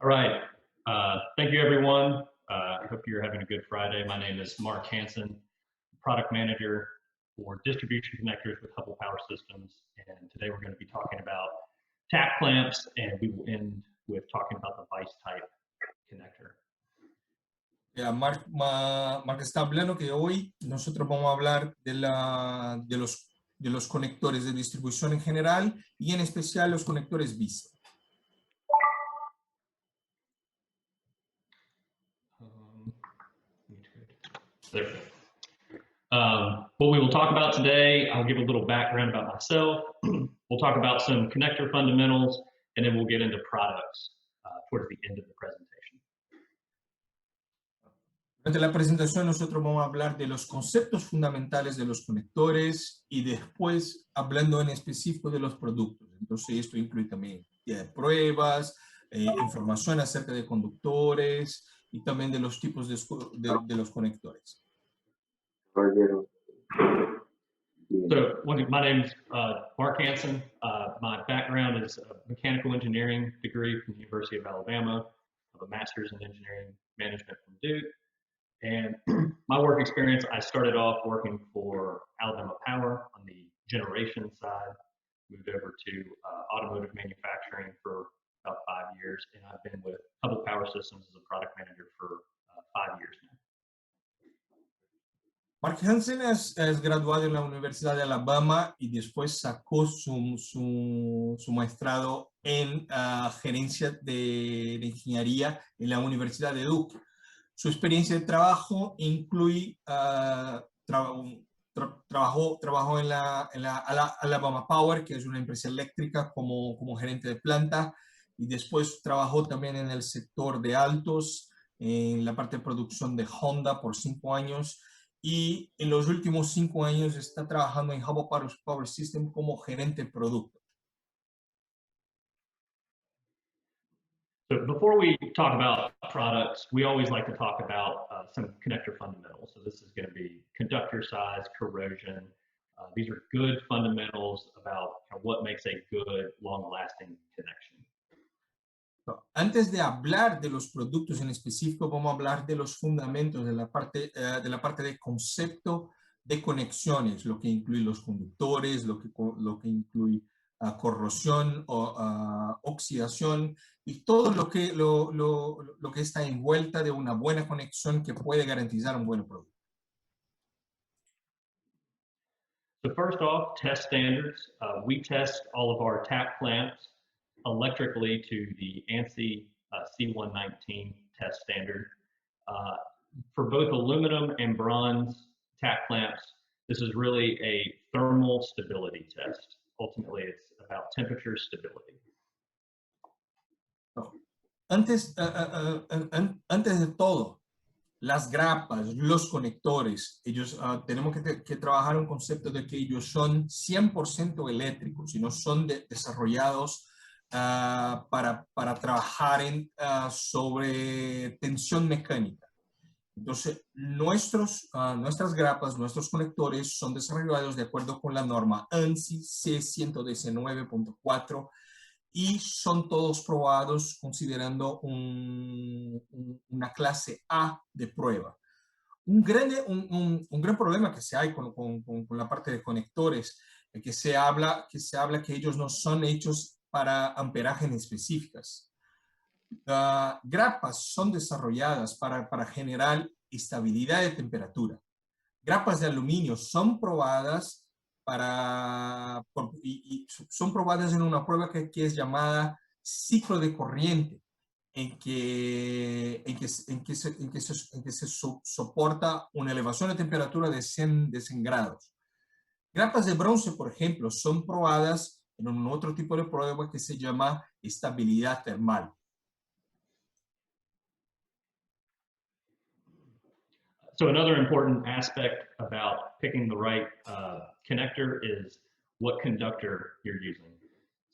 All right. Thank you, everyone. I hope you're having a good Friday. My name is Mark Hansen, product manager for distribution connectors with Hubble Power Systems. And today we're going to be talking about tap clamps, and we will end with talking about the vice type connector. Mark está hablando que hoy nosotros vamos a hablar de los conectores de distribución en general y en especial los conectores VIST. What we will talk about today, I'll give a little background about myself. We'll talk about some connector fundamentals, and then we'll get into products towards the end of the presentation. Durante la presentación nosotros vamos a hablar de los conceptos fundamentales de los conectores y después hablando en específico de los productos. Entonces esto incluye también pruebas, información acerca de conductores y también de los tipos de los conectores. So my name is Mark Hansen. My background is a mechanical engineering degree from the University of Alabama. I have a master's in engineering management from Duke. And my work experience, I started off working for Alabama Power on the generation side, moved over to automotive manufacturing for about 5 years, and I've been with Hubble Power Systems as a product manager for 5 years now. Mark Hansen es graduado en la Universidad de Alabama y después sacó su maestrado en gerencia de ingeniería en la Universidad de Duke. Su experiencia de trabajo incluye trabajó en la Alabama Power, que es una empresa eléctrica, como gerente de planta, y después trabajó también en el sector de autos, en la parte de producción de Honda por 5 años, y en los últimos 5 años está trabajando en Hubble Power System como gerente de producto. So before we talk about products, we always like to talk about some connector fundamentals. So this is going to be conductor size, corrosion. These are good fundamentals about what makes a good, long-lasting connection. Antes de hablar de los productos en específico, vamos a hablar de los fundamentos de la parte de concepto de conexiones, lo que incluye los conductores, lo que incluye corrosión o oxidación y todo lo que está envuelta de una buena conexión que puede garantizar un buen producto. So first off, test standards. We test all of our tap clamps electrically to the ANSI C119 test standard. For both aluminum and bronze tap clamps, this is really a thermal stability test. Ultimately, it's about temperature stability. Antes de todo, las grapas, los conectores, ellos tenemos que trabajar un concepto de que ellos son 100% eléctricos y no son desarrollados para trabajar sobre tensión mecánica. Entonces, nuestras grapas, nuestros conectores son desarrollados de acuerdo con la norma ANSI C119.4 y son todos probados considerando una clase A de prueba. Un gran problema que se hay con la parte de conectores es que se habla que ellos no son hechos para amperajes específicas. Grapas son desarrolladas para generar estabilidad de temperatura. Grapas de aluminio son probadas son probadas en una prueba que es llamada ciclo de corriente, en que se soporta una elevación de temperatura de 100 grados. Grapas de bronce, por ejemplo, son probadas en un otro tipo de prueba que se llama estabilidad termal. So another important aspect about picking the right connector is what conductor you're using.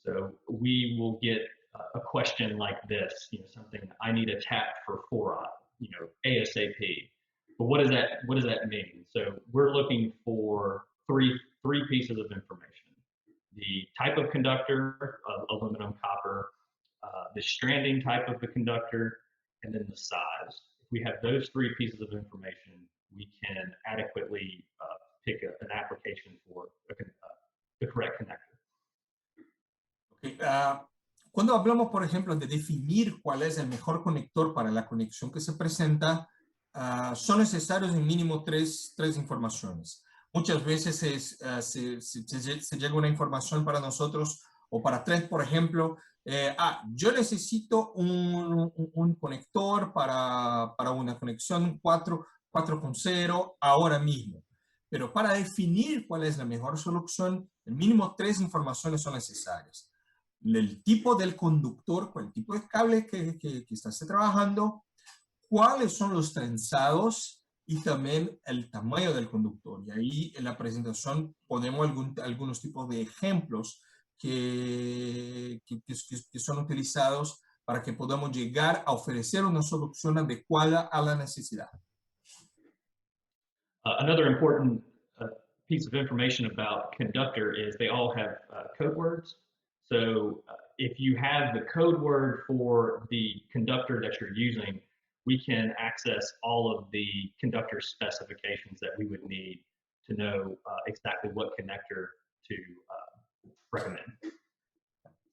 So we will get a question like this, something, I need a tap for 4-aught, ASAP. But what does that mean? So we're looking for three pieces of information. The type of conductor, aluminum, copper, the stranding type of the conductor, and then the size. If we have those three pieces of information, we can adequately pick an application for the correct connector. Okay. Cuando hablamos, por ejemplo, de definir cuál es el mejor conector para la conexión que se presenta, son necesarios en mínimo tres informaciones. Muchas veces se llega una información para nosotros o para tres, por ejemplo, yo necesito un conector para una conexión 4.0 ahora mismo. Pero para definir cuál es la mejor solución, el mínimo tres informaciones son necesarias. El tipo del conductor, el tipo de cable que estás trabajando, cuáles son los trenzados y también el tamaño del conductor. Y ahí en la presentación ponemos algunos tipos de ejemplos que son utilizados para que podamos llegar a ofrecer una solución adecuada a la necesidad. Another important piece of information about conductor is they all have code words. So if you have the code word for the conductor that you're using, we can access all of the conductor specifications that we would need to know exactly what connector to recommend.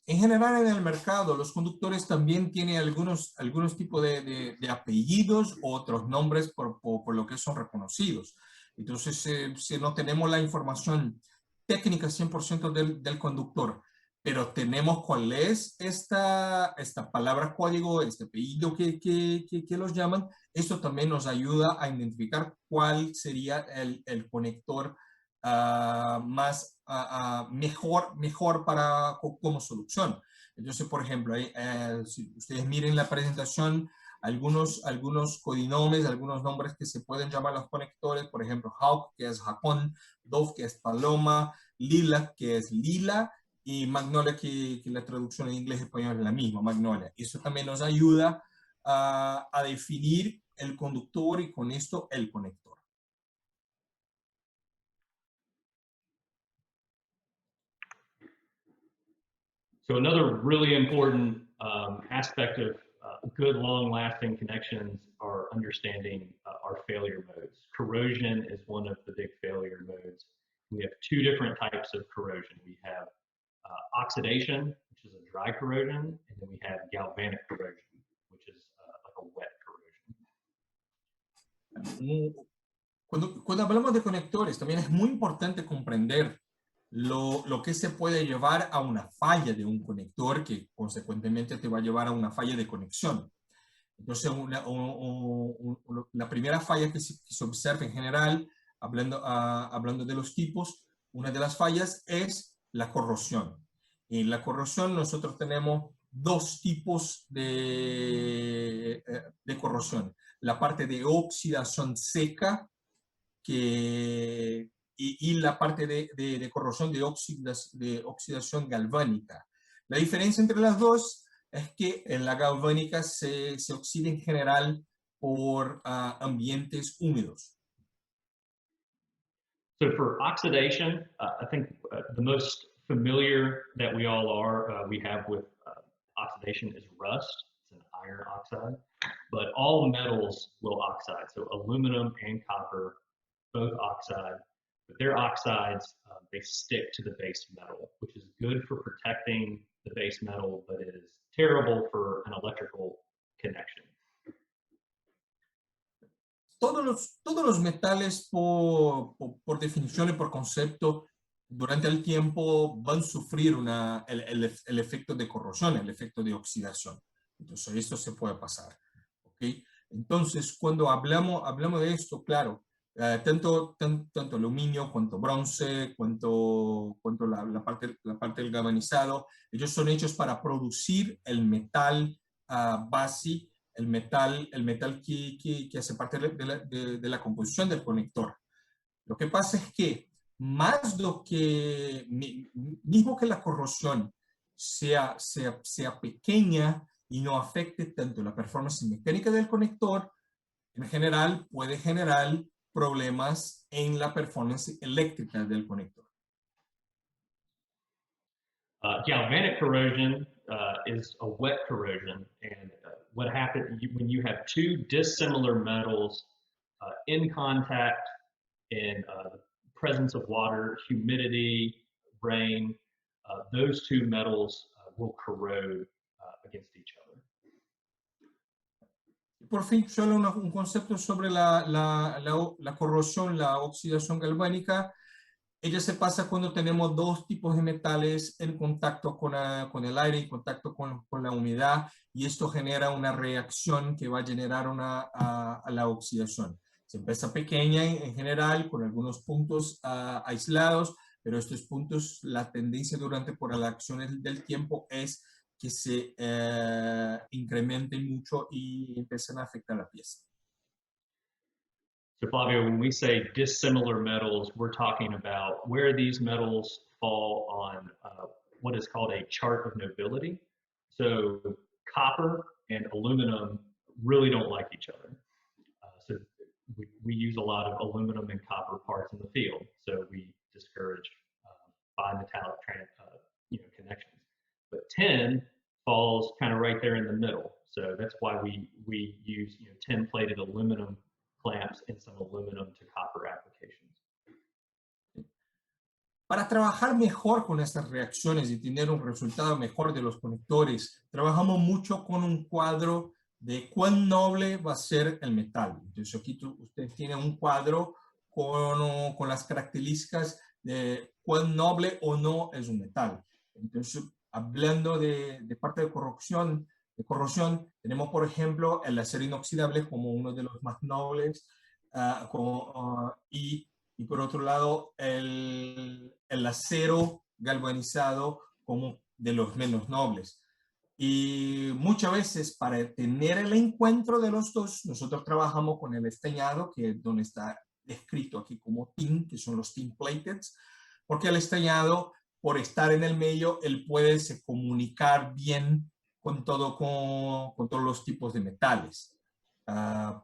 En general en el mercado, los conductores también tienen algunos tipos de apellidos o otros nombres por lo que son reconocidos. Entonces, si no tenemos la información técnica 100% del conductor, pero tenemos cuál es esta palabra código, este apellido que los llaman, eso también nos ayuda a identificar cuál sería el conector mejor como solución. Entonces, por ejemplo, si ustedes miren la presentación, algunos codinomes, algunos nombres que se pueden llamar los conectores, por ejemplo, Hawk, que es Jacón, Dove, que es Paloma, Lilac, que es Lila, y Magnolia, que la traducción en inglés y español es la misma, Magnolia. Eso también nos ayuda a definir el conductor y con esto el conector. So another really important aspect of good long-lasting connections are understanding our failure modes. Corrosion is one of the big failure modes. We have two different types of corrosion. We have oxidation, which is a dry corrosion, and then we have galvanic corrosion, which is like a wet corrosion. Cuando hablamos de conectores, también es muy importante comprender lo que se puede llevar a una falla de un conector que consecuentemente te va a llevar a una falla de conexión. Entonces, la primera falla que se observa en general, hablando de los tipos, una de las fallas es la corrosión. En la corrosión nosotros tenemos dos tipos de corrosión. La parte de oxidación seca y la parte de corrosión de oxidación galvánica. La diferencia entre las dos es que en la galvánica se oxida en general por ambientes húmedos. So for oxidation, I think the most familiar that we all we have with oxidation is rust. It's an iron oxide, but all metals will oxide. So aluminum and copper both oxide, but their oxides, they stick to the base metal, which is good for protecting the base metal, but it is terrible for an electrical connection. Todos los metales, por definición y por concepto, durante el tiempo van a sufrir el efecto de corrosión, el efecto de oxidación. Entonces, esto se puede pasar. ¿Okay? Entonces, cuando hablamos de esto, claro, tanto aluminio, cuanto bronce, cuanto la parte del galvanizado, ellos son hechos para producir el metal base, el metal que hace parte de la composición del conector. Lo que pasa es que mismo que la corrosión sea pequeña y no afecte tanto la performance mecánica del conector, en general puede generar problemas en la performance eléctrica del conector. Galvanic corrosion is a wet corrosion. And what happens when you have two dissimilar metals in contact in the presence of water, humidity, rain, those two metals will corrode against each other. Por fin, solo un concepto sobre la corrosión, la oxidación galvánica. Ella se pasa cuando tenemos dos tipos de metales en contacto con el aire, en contacto con la humedad, y esto genera una reacción que va a generar a la oxidación. Se empieza pequeña en general, con algunos puntos aislados, pero estos puntos, la tendencia por la acción del tiempo es que se incrementen mucho y empiezan a afectar la pieza. So Flavio, when we say dissimilar metals, we're talking about where these metals fall on what is called a chart of nobility. So copper and aluminum really don't like each other. So we use a lot of aluminum and copper parts in the field. So we discourage bimetallic connections. But tin falls kind of right there in the middle. So that's why we use tin plated aluminum clamps and some aluminum to copper applications. Para trabajar mejor con estas reacciones y tener un resultado mejor de los conectores, trabajamos mucho con un cuadro de cuán noble va a ser el metal. Entonces aquí usted tiene un cuadro con las características de cuán noble o no es un metal. Entonces, hablando de parte de corrosión, tenemos, por ejemplo, el acero inoxidable como uno de los más nobles, y por otro lado, el acero galvanizado como de los menos nobles. Y muchas veces, para tener el encuentro de los dos, nosotros trabajamos con el estañado, que es donde está escrito aquí como tin, que son los tin plated, porque el estañado, por estar en el medio, él puede se comunicar bien con todos los tipos de metales.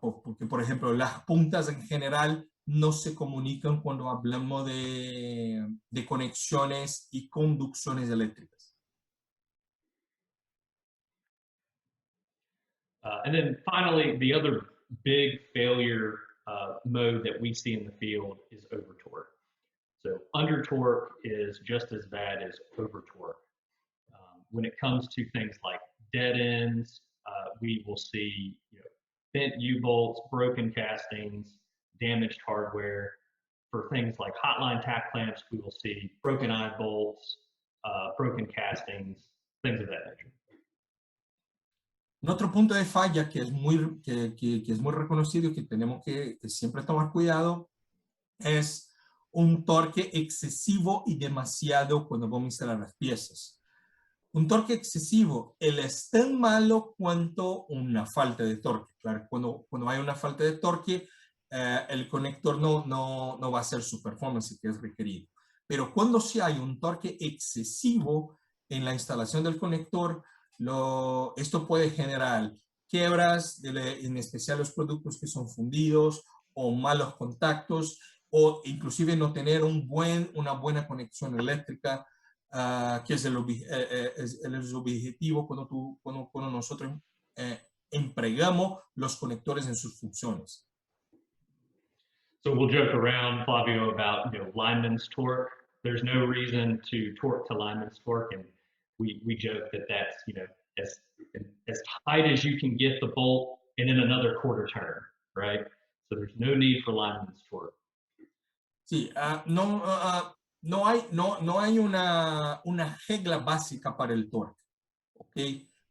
Porque, por ejemplo, las puntas en general no se comunican cuando hablamos de conexiones y conducciones eléctricas. And then finally, the other big failure mode that we see in the field is over torque. So under torque is just as bad as over torque. When it comes to things like dead ends, we will see bent U-bolts, broken castings, damaged hardware. For things like hotline tack clamps, we will see broken eye bolts, broken castings, things of that nature. Otro punto de falla que es muy reconocido y que tenemos que siempre tomar cuidado es un torque excesivo y demasiado cuando vamos a instalar las piezas. Un torque excesivo, él es tan malo cuanto una falta de torque. Claro, cuando hay una falta de torque, el conector no va a hacer su performance que es requerido. Pero cuando sí hay un torque excesivo en la instalación del conector, esto puede generar quiebras, en especial los productos que son fundidos o malos contactos, o inclusive no tener una buena conexión eléctrica, que es el objetivo cuando nosotros empregamos los conectores en sus funciones. So we'll joke around, Flavio, about lineman's torque. There's no reason to torque to lineman's torque, and we joke that that's as tight as you can get the bolt and then another quarter turn, right? So there's no need for lineman's torque. Sí, no hay una regla básica para el torque, ¿ok?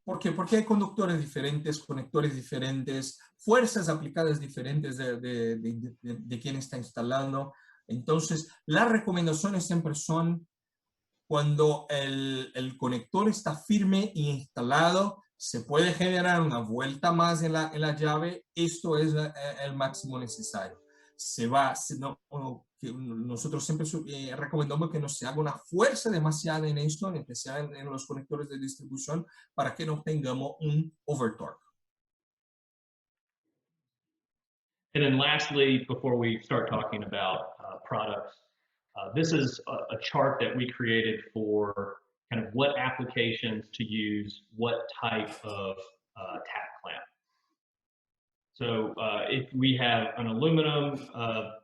¿Por qué? Porque hay conductores diferentes, conectores diferentes, fuerzas aplicadas diferentes de quien está instalando. Entonces, las recomendaciones siempre son cuando el conector está firme e instalado, se puede generar una vuelta más en la llave. Esto es el máximo necesario. Nosotros siempre recomendamos que no se haga una fuerza demasiada en esto, en especial en los conectores de distribución, para que no tengamos un overtorque. And then lastly, before we start talking about products, this is a chart that we created for kind of what applications to use, what type of tap clamp. So if we have an aluminum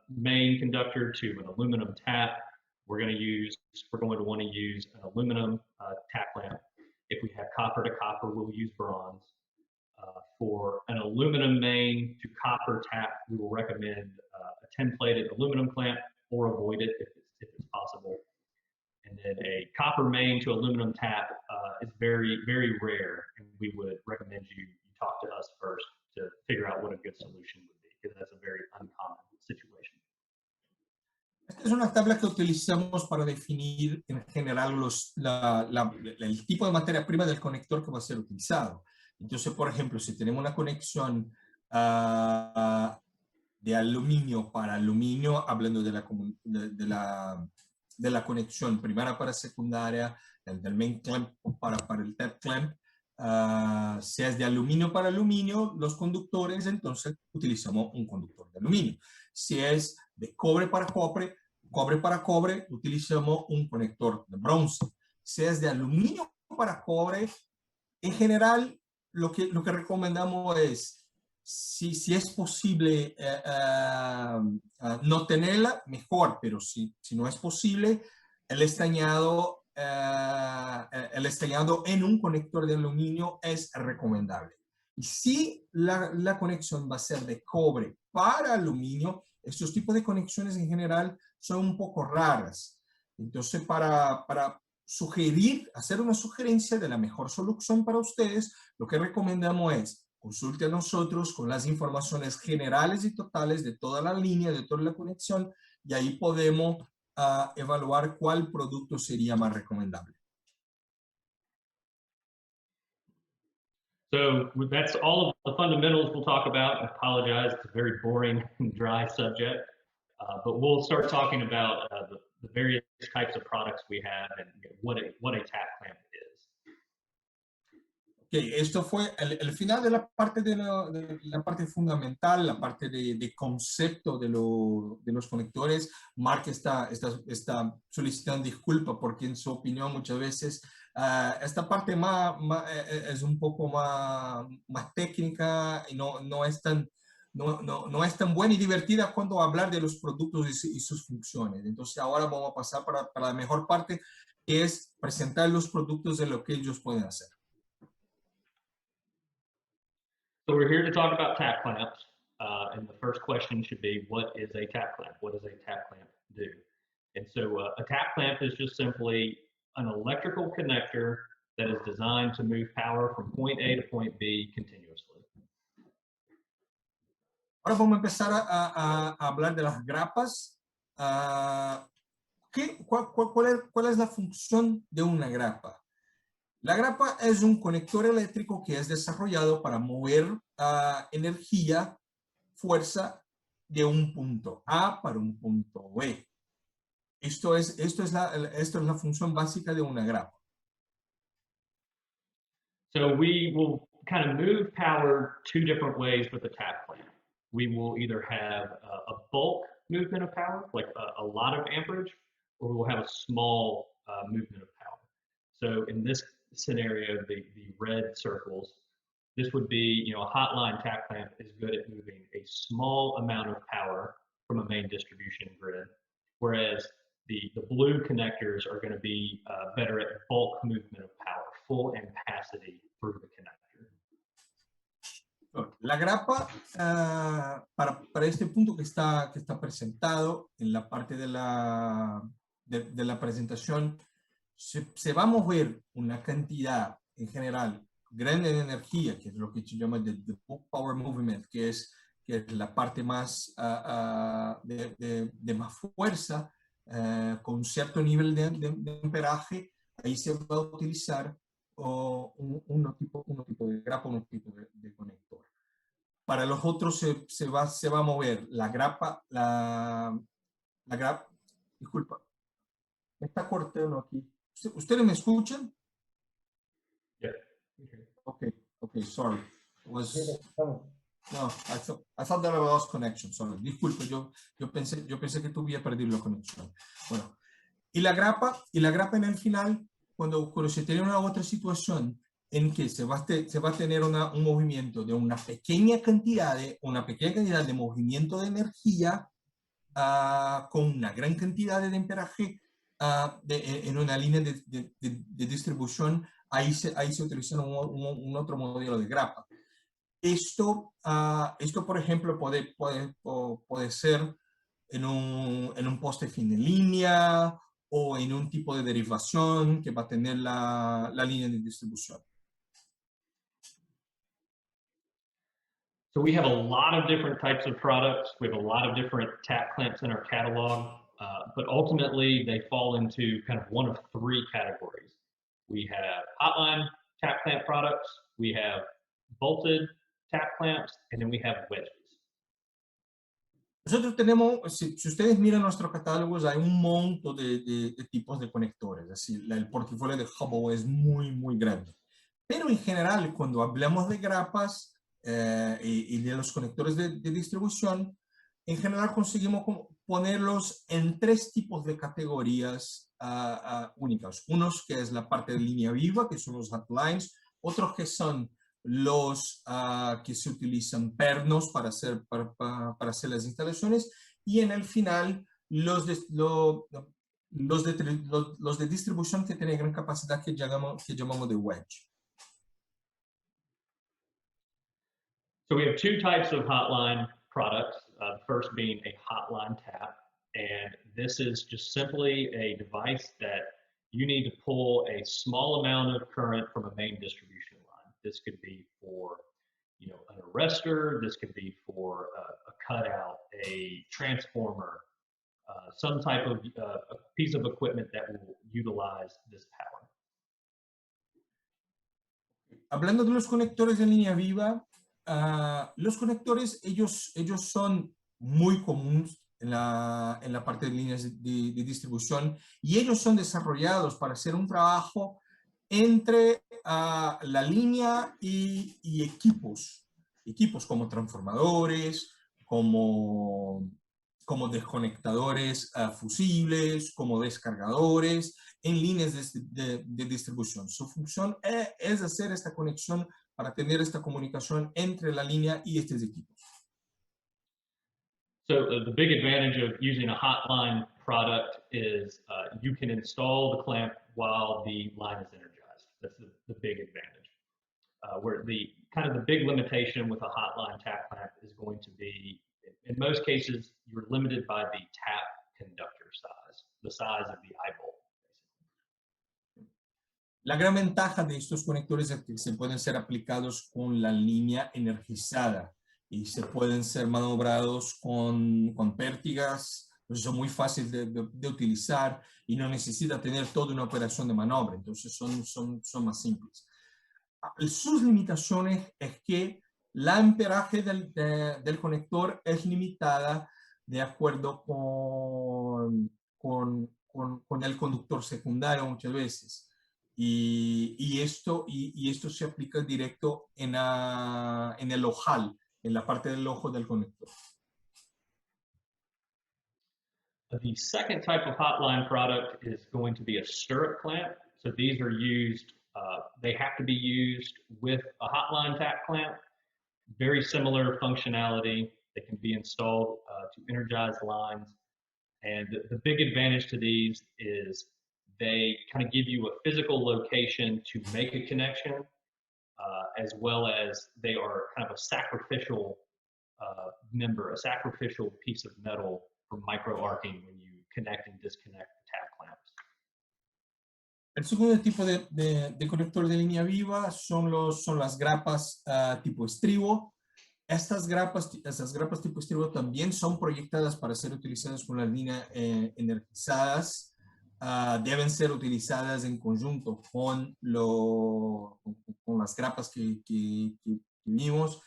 main conductor to an aluminum tap, we're going to want to use an aluminum tap clamp. If we have copper to copper, we'll use bronze. For an aluminum main to copper tap, we will recommend a tin-plated aluminum clamp or avoid it if it's possible. And then a copper main to aluminum tap is very, very rare, and we would recommend you talk to us first to figure out what a good solution would be, because that's a very uncommon situation. Esta es una tabla que utilizamos para definir en general el tipo de materia prima del conector que va a ser utilizado. Entonces, por ejemplo, si tenemos una conexión de aluminio para aluminio, hablando de la conexión primaria para secundaria, del main clamp para el tap clamp, si es de aluminio para aluminio, los conductores, entonces utilizamos un conductor de aluminio. Si es de cobre para cobre, cobre para cobre, utilizamos un conector de bronce. Si es de aluminio para cobre, en general, lo que recomendamos es, si es posible no tenerla, mejor, pero si no es posible, el estañado en un conector de aluminio es recomendable. Y si la conexión va a ser de cobre para aluminio, estos tipos de conexiones en general son un poco raras. Entonces, para hacer una sugerencia de la mejor solución para ustedes, lo que recomendamos es consulte a nosotros con las informaciones generales y totales de toda la línea, de toda la conexión, y ahí podemos evaluar cuál producto sería más recomendable. So that's all of the fundamentals we'll talk about. I apologize, it's a very boring and dry subject, but we'll start talking about the various types of products we have and what a tap clamp is. Okay, esto fue el final de la parte de la parte fundamental, la parte de concepto de los conectores. Mark está solicitando disculpas porque en su opinión muchas veces esta parte es un poco más técnica y no es tan buena y divertida cuando hablar de los productos y sus funciones. Entonces ahora vamos a pasar para la mejor parte, que es presentar los productos de lo que ellos pueden hacer. So we're here to talk about tap clamps, and the first question should be, what is a tap clamp? What does a tap clamp do? And so a tap clamp is just simply an electrical connector that is designed to move power from point A to point B continuously. Ahora vamos a empezar a hablar de las grapas. ¿Cuál es la función de una grapa? La grapa es un conector eléctrico que es desarrollado para mover energía, fuerza de un punto A para un punto B. Esto es la función básica de una grapa. So we will kind of move power two different ways with the tap clamp. We will either have a bulk movement of power, like a lot of amperage, or we will have a small movement of power. So in this scenario, the red circles, this would be, a hotline tap clamp is good at moving a small amount of power from a main distribution grid, whereas the blue connectors are going to be better at bulk movement of power, full ampacity through the connector. La grapa, para este punto que está presentado en la parte de la presentación, se va a mover una cantidad en general grande de energía, que es lo que se llama de bulk power movement, que es la parte más de más fuerza, con cierto nivel de amperaje. Ahí se va a utilizar un tipo de grapa, un tipo de conector. Para los otros se va a mover la grapa, disculpa, me está cortando aquí. ¿Ustedes me escuchan? Yeah. Okay, sorry. No, I thought that I lost connection. Sorry. Disculpe, yo pensé que tú había perdido la conexión. Bueno, y la grapa en el final cuando se tiene una otra situación en que se va a tener un movimiento de una pequeña cantidad de movimiento de energía con una gran cantidad de amperaje en una línea de distribución, ahí se utiliza un otro modelo de grapa. Esto, por ejemplo, puede ser en un poste fin de línea o en un tipo de derivación que va a tener la línea de distribución. So we have a lot of different types of products. We have a lot of different tap clamps in our catalog, but ultimately they fall into kind of one of three categories. We have hotline tap clamp products, we have bolted tap clamps, and then we have wedges. Nosotros tenemos, si ustedes miran nuestros catálogos, hay un montón de tipos de conectores. Es decir, el portafolio de Hubbell es muy, muy grande. Pero en general, cuando hablamos de grapas y de los conectores de distribución, en general conseguimos ponerlos en tres tipos de categorías únicas. Unos que es la parte de línea viva, que son los hotlines, otros que son los que se utilizan pernos para hacer las instalaciones, y en el final los de distribución que tienen gran capacidad que llamamos de wedge. So we have two types of hotline products, the first being a hotline tap, and this is just simply a device that you need to pull a small amount of current from a main distribution line. This could be for, an arrestor, this could be for a cutout, a transformer, some type of a piece of equipment that will utilize this power. Hablando de los conectores de línea viva, los conectores, ellos son muy comunes en la parte de líneas de distribución, y ellos son desarrollados para hacer un trabajo entre la línea y equipos como transformadores, como desconectadores fusibles, como descargadores, en líneas de distribución. Su función es hacer esta conexión para tener esta comunicación entre la línea y estos equipos. So the big advantage of using a hotline product is you can install the clamp while the line is energized. That's the big advantage. Where the big limitation with a hotline tap clamp is going to be, in most cases, you're limited by the tap conductor size, the size of the eyeball. La gran ventaja de estos conectores es que se pueden ser aplicados con la línea energizada y se pueden ser maniobrados con pértigas, pues son muy fáciles de utilizar y no necesita tener toda una operación de maniobra, entonces son más simples. Sus limitaciones es que la amperaje del conector es limitada de acuerdo con el conductor secundario muchas veces. Y esto se aplica directo en el ojal, en la parte del ojo del conector. The second type of hotline product is going to be a stirrup clamp. So these are used, they have to be used with a hotline tap clamp. Very similar functionality. They can be installed to energize lines. And the big advantage to these is they kind of give you a physical location to make a connection, as well as they are kind of a sacrificial member, a sacrificial piece of metal for micro arcing when you connect and disconnect the tap clamps. El segundo tipo de conector de línea viva son las grapas tipo estribo. Esas grapas tipo estribo también son proyectadas para ser utilizadas con las líneas energizadas. Deben ser utilizadas en conjunto con las grapas que vimos.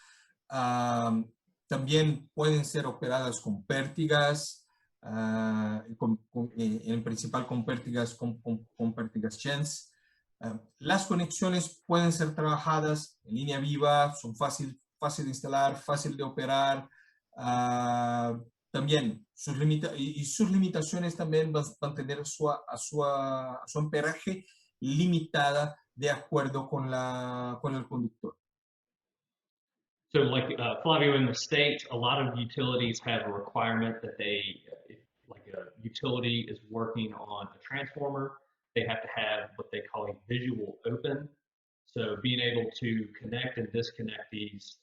También pueden ser operadas con pértigas, en principal con pértigas Chance. Las conexiones pueden ser trabajadas en línea viva, son fácil de instalar, fácil de operar. También sus limitaciones también van a tener su amperaje limitada de acuerdo con el conductor. So like Flavio, in the States, a lot of utilities have a requirement that if like a utility is working on a transformer, they have to have what they call a visual open. So being able to connect and disconnect these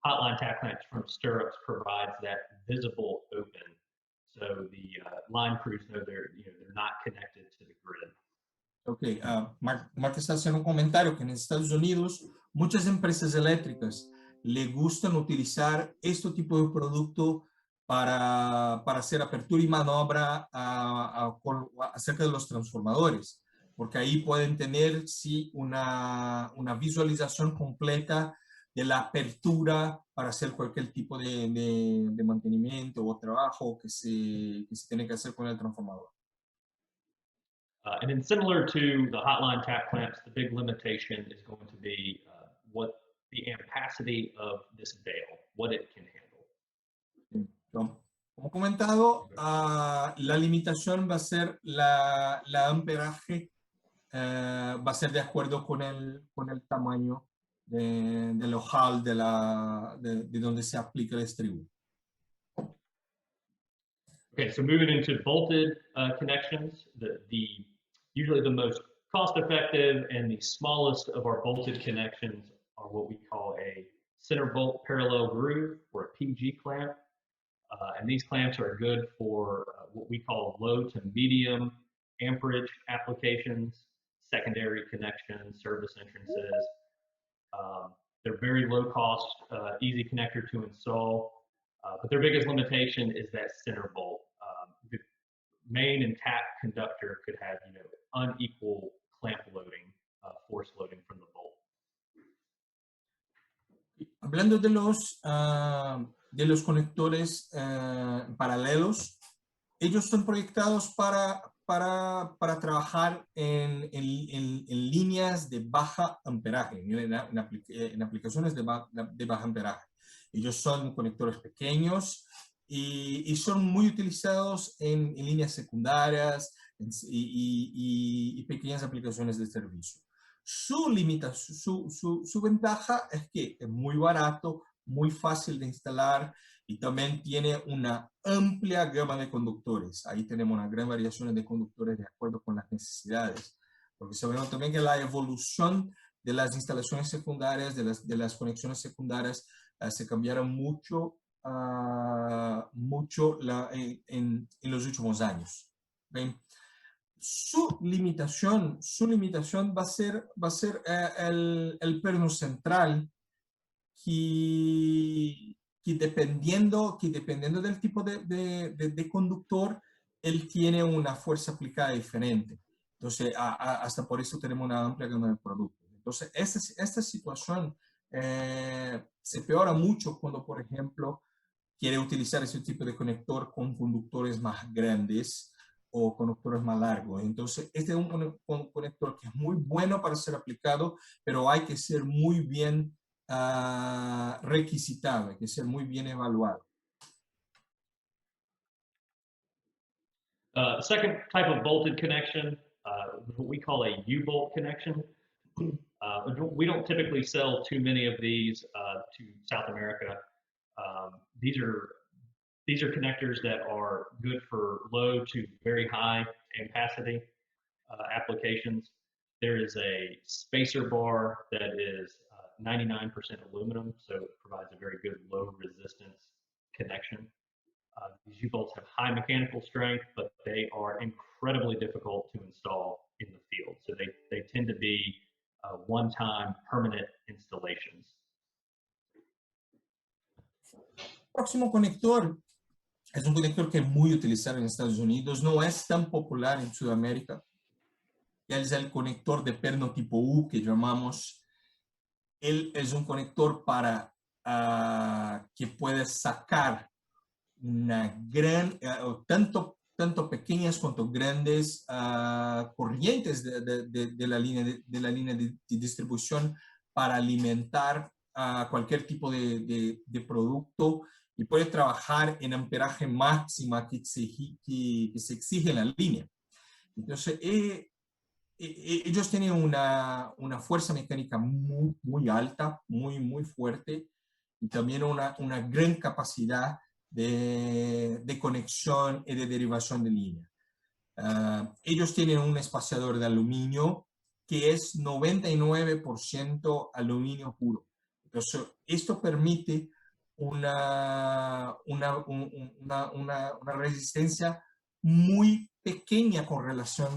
hotline tap clamps from stirrups provides that visible open. So the line crews know they're not connected to the grid. Ok, Mark está haciendo un comentario que en Estados Unidos muchas empresas eléctricas le gustan utilizar este tipo de producto para hacer apertura y maniobra acerca de los transformadores, porque ahí pueden tener sí, una visualización completa de la apertura para hacer cualquier tipo de mantenimiento o trabajo que se tiene que hacer con el transformador. And then similar to the hotline tap clamps, the big limitation is going to be what the ampacity of this bail, what it can handle. Como comentado, la limitación va a ser la amperaje, va a ser de acuerdo con el tamaño del ojal de donde se aplica el estribo. Okay, so moving into bolted connections, usually the most cost-effective and the smallest of our bolted connections are what we call a center bolt parallel groove, or a PG clamp. And these clamps are good for what we call low to medium amperage applications, secondary connections, service entrances. They're very low cost, easy connector to install, but their biggest limitation is that center bolt. The main and tap conductor could have unequal clamp loading, force loading from the bolt. Hablando de los conectores paralelos, ellos son proyectados para trabajar en líneas de baja amperaje, en aplicaciones de baja amperaje. Ellos son conectores pequeños y son muy utilizados en líneas secundarias y pequeñas aplicaciones de servicio. Su ventaja es que es muy barato, muy fácil de instalar y también tiene una amplia gama de conductores. Ahí tenemos una gran variación de conductores de acuerdo con las necesidades. Porque sabemos también que la evolución de las instalaciones secundarias, de las conexiones secundarias, se cambiaron mucho, en los últimos años. ¿Ven? Su limitación va a ser el perno central que dependiendo del tipo de conductor, él tiene una fuerza aplicada diferente. Entonces, hasta por eso tenemos una amplia gama de productos. Entonces, esta situación se peora mucho cuando, por ejemplo, quiere utilizar ese tipo de conector con conductores más grandes o conductores más largos. Entonces, este es un conector que es muy bueno para ser aplicado, pero hay que ser muy bien requisitado, hay que ser muy bien evaluado. Second type of bolted connection, what we call a U-bolt connection. We don't typically sell too many of these to South America. These are connectors that are good for low to very high ampacity applications. There is a spacer bar that is 99% aluminum, so it provides a very good low resistance connection. These U-bolts have high mechanical strength, but they are incredibly difficult to install in the field. So they tend to be one-time permanent installations. Próximo conector es un conector que es muy utilizado en Estados Unidos, no es tan popular en Sudamérica. Él es el conector de perno tipo U que llamamos. Él es un conector para que puede sacar una gran, tanto pequeñas como grandes corrientes de la línea de distribución para alimentar cualquier tipo de producto y puede trabajar en amperaje máxima que se exige en la línea. Entonces, ellos tienen una fuerza mecánica muy alta, muy fuerte, y también una gran capacidad de conexión y de derivación de línea. Ellos tienen un espaciador de aluminio que es 99% aluminio puro. Entonces, esto permite una resistencia muy pequeña con relación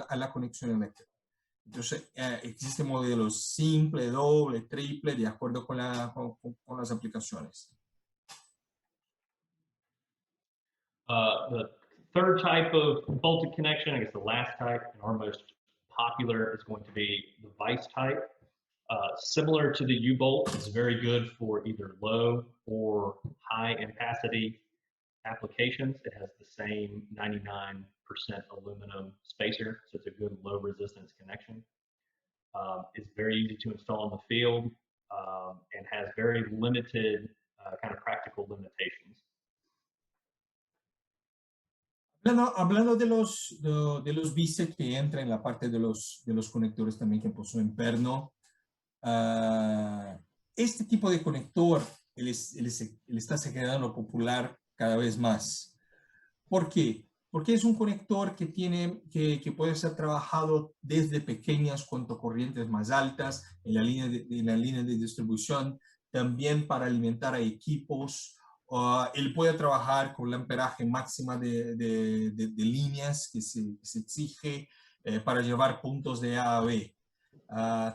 a la conexión eléctrica. Entonces, existen modelos simple, doble, triple, de acuerdo con las aplicaciones. The third type of bolted connection, I guess the last type and our most popular, is going to be the vice type. Similar to the U-bolt, it's very good for either low or high ampacity applications. It has the same 99% aluminum spacer, so it's a good low resistance connection. It's very easy to install in the field and has very limited kind of practical limitations. Hablando de los bice que entran en la parte de los conectores también que poseen perno, este tipo de conector él está se quedando popular cada vez más. ¿Por qué? Porque es un conector que puede ser trabajado desde pequeñas corrientes más altas en la línea de distribución, también para alimentar a equipos. Él puede trabajar con el amperaje máxima de líneas que se exige para llevar puntos de A a B.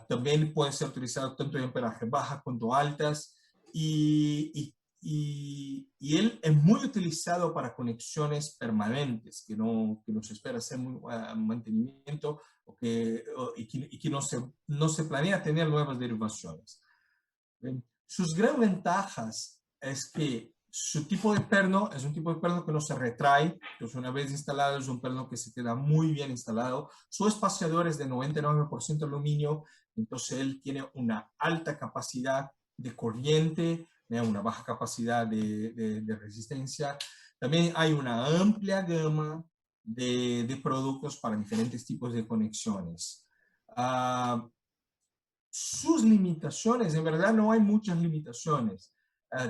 También puede ser utilizado tanto en amperaje bajas cuanto altas y él es muy utilizado para conexiones permanentes, que no se espera hacer mantenimiento y que no se planea tener nuevas derivaciones. Sus grandes ventajas es que su tipo de perno es un tipo de perno que no se retrae, entonces una vez instalado es un perno que se queda muy bien instalado. Su espaciador es de 99% aluminio, entonces él tiene una alta capacidad de corriente, una baja capacidad de resistencia. También hay una amplia gama de productos para diferentes tipos de conexiones. Sus limitaciones, en verdad no hay muchas limitaciones.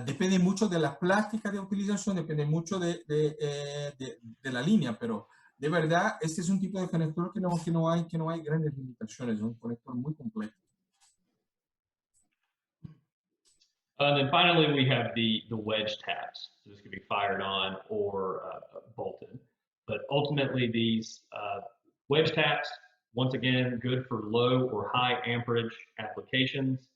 Depende mucho de la plástica de utilización, depende mucho de la línea, pero de verdad este es un tipo de conector que no hay grandes limitaciones, es un conector muy completo. And then finally, we have the wedge taps. So this can be fired on or bolted. But ultimately, these wedge taps, once again, good for low or high amperage applications.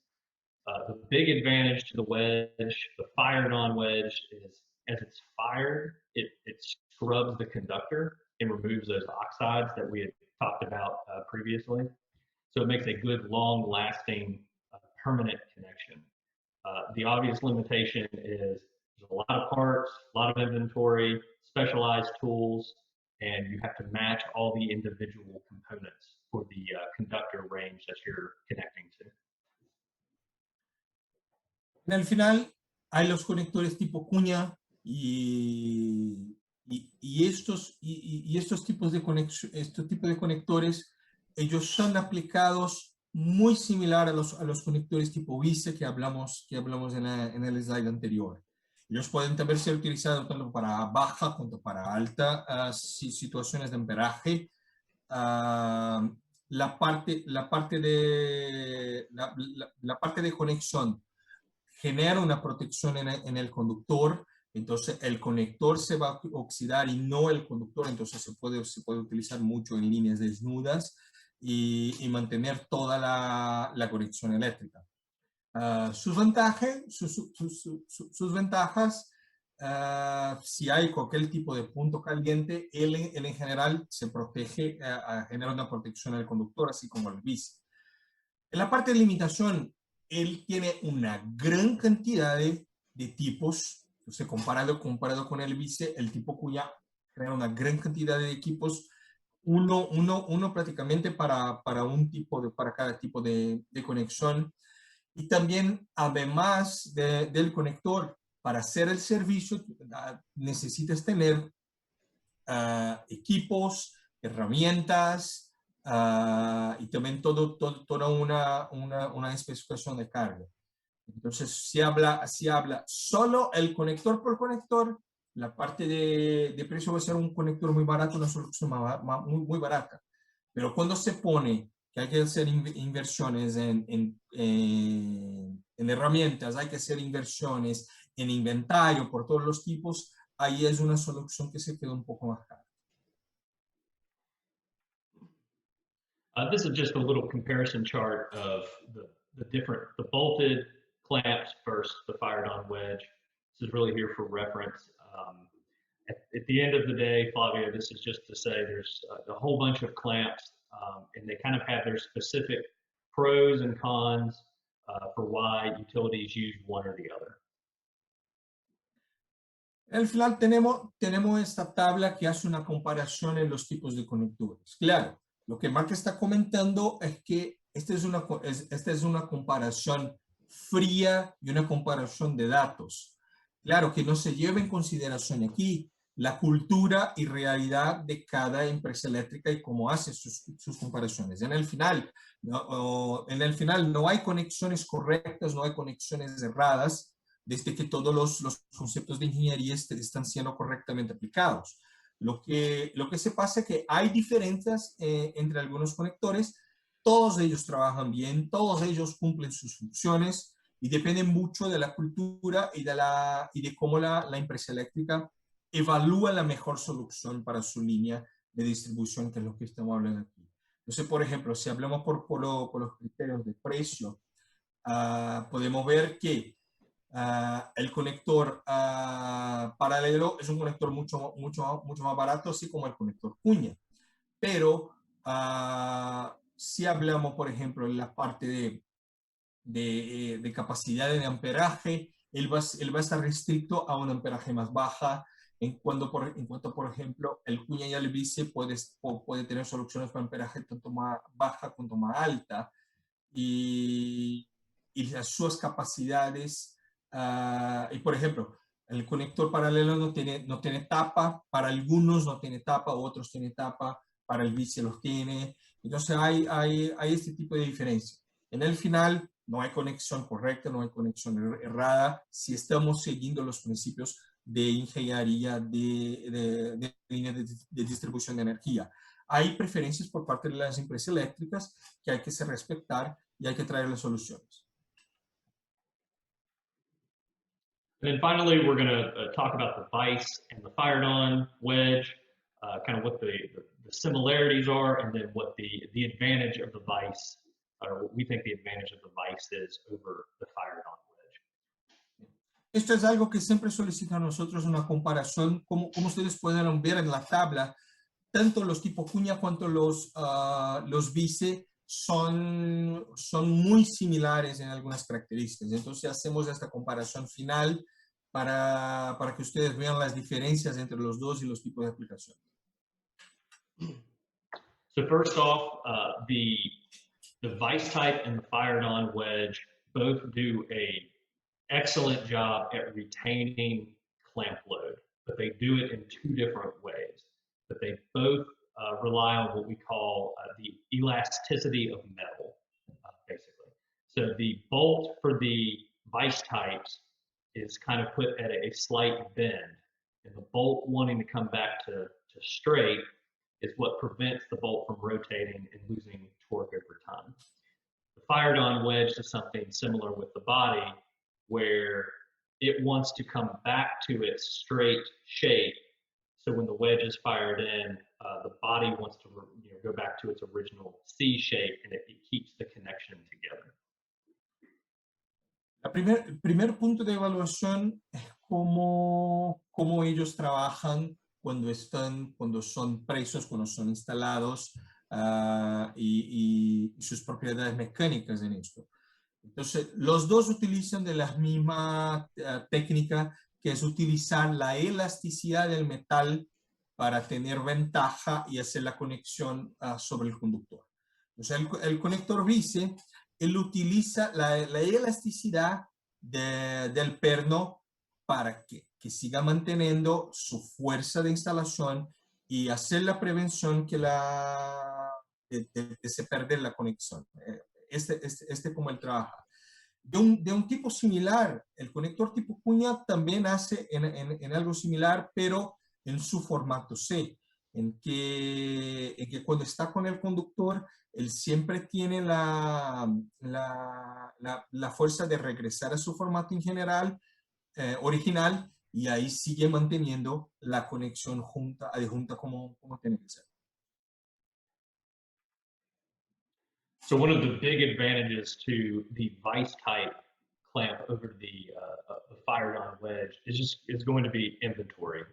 The big advantage to the wedge, the fired on wedge, is as it's fired, it scrubs the conductor and removes those oxides that we had talked about previously. So it makes a good, long lasting, permanent connection. The obvious limitation is there's a lot of parts, a lot of inventory, specialized tools, and you have to match all the individual components for the conductor range that you're connecting to. En el final hay los conectores tipo cuña y estos tipos de conectores, ellos son aplicados muy similar a los conectores tipo bice que hablamos en el slide anterior. Ellos pueden también ser utilizados tanto para baja como para alta situaciones de amperaje. La parte de conexión genera una protección en el conductor, entonces el conector se va a oxidar y no el conductor, entonces se puede utilizar mucho en líneas desnudas y mantener toda la conexión eléctrica. Sus ventajas, si hay cualquier tipo de punto caliente, él en general se protege, genera una protección al conductor, así como el bici. En la parte de limitación, él tiene una gran cantidad de tipos. Entonces, comparado con el bici, el tipo cuya crea una gran cantidad de equipos, uno prácticamente para cada tipo de conexión. Y también, además del conector, para hacer el servicio, necesitas tener equipos, herramientas, y también toda una especificación de carga. Entonces, si habla solo el conector por conector, la parte de precio va a ser un conector muy barato, una solución muy barata. Pero cuando se pone que hay que hacer inversiones en herramientas, hay que hacer inversiones en inventario por todos los tipos, ahí es una solución que se queda un poco más cara. This is just a little comparison chart of the bolted clamps versus the fired-on wedge. This is really here for reference. At the end of the day, Flavio, this is just to say there's a whole bunch of clamps, and they kind of have their specific pros and cons for why utilities use one or the other. Al final tenemos esta tabla que hace una comparación en los tipos de conectores. Claro, lo que Mark está comentando es que esta es una comparación fría y una comparación de datos. Claro, que no se lleva en consideración aquí la cultura y realidad de cada empresa eléctrica y cómo hace sus comparaciones. En el final no hay conexiones correctas, no hay conexiones erradas, desde que todos los conceptos de ingeniería están siendo correctamente aplicados. Lo que se pasa es que hay diferencias entre algunos conectores, todos ellos trabajan bien, todos ellos cumplen sus funciones y dependen mucho de la cultura y de cómo la empresa eléctrica evalúa la mejor solución para su línea de distribución, que es lo que estamos hablando aquí. Entonces, por ejemplo, si hablamos por los criterios de precio, podemos ver que el conector paralelo es un conector mucho más barato, así como el conector cuña. Pero si hablamos, por ejemplo, en la parte de capacidad de amperaje, él va a estar restricto a un amperaje más baja, en cuanto, por ejemplo, el cuña y el bici puede tener soluciones para amperaje tanto más baja cuanto más alta, y sus capacidades. Y por ejemplo, el conector paralelo no tiene tapa, para algunos no tiene tapa, otros tienen tapa, para el bici los tiene. Entonces hay este tipo de diferencia. En el final no hay conexión correcta, no hay conexión errada, si estamos siguiendo los principios de ingeniería de líneas de distribución de energía. Hay preferencias por parte de las empresas eléctricas que hay que respetar y hay que traerle soluciones. And then finally, we're going to talk about the vise and the fired-on wedge, kind of what the similarities are, and then what the advantage of the vise, or what we think the advantage of the vise is over the fired-on wedge. Esto es algo que siempre solicita a nosotros una comparación, como ustedes pueden ver en la tabla, tanto los tipo cuña cuanto los vice son muy similares en algunas características. Entonces hacemos esta comparación final para que ustedes vean las diferencias entre los dos y los tipos de aplicación. So first off, the vise type and the fired-on wedge both do a excellent job at retaining clamp load, but they do it in two different ways. But they both rely on what we call the elasticity of metal, basically. So the bolt for the vise types is kind of put at a slight bend, and the bolt wanting to come back to straight is what prevents the bolt from rotating and losing torque over time. The fired-on wedge is something similar with the body, where it wants to come back to its straight shape. So when the wedge is fired in, the body wants to go back to its original C shape, and it keeps the connection together. El primer punto de evaluación es cómo ellos trabajan cuando son presos, cuando son instalados, y sus propiedades mecánicas en esto. Entonces, los dos utilizan de la misma técnica, que es utilizar la elasticidad del metal para tener ventaja y hacer la conexión sobre el conductor. Entonces, el conector vice, él utiliza la elasticidad del perno para que siga manteniendo su fuerza de instalación y hacer la prevención que de se perder la conexión. Este como él trabaja. De un tipo similar, el conector tipo cuña también hace en algo similar, pero en su formato C, en que cuando está con el conductor, él siempre tiene la fuerza de regresar a su formato en general, original, y ahí sigue manteniendo la conexión adjunta como tiene que ser. So one of the big advantages to the vice type clamp over the fired-on wedge is going to be inventory,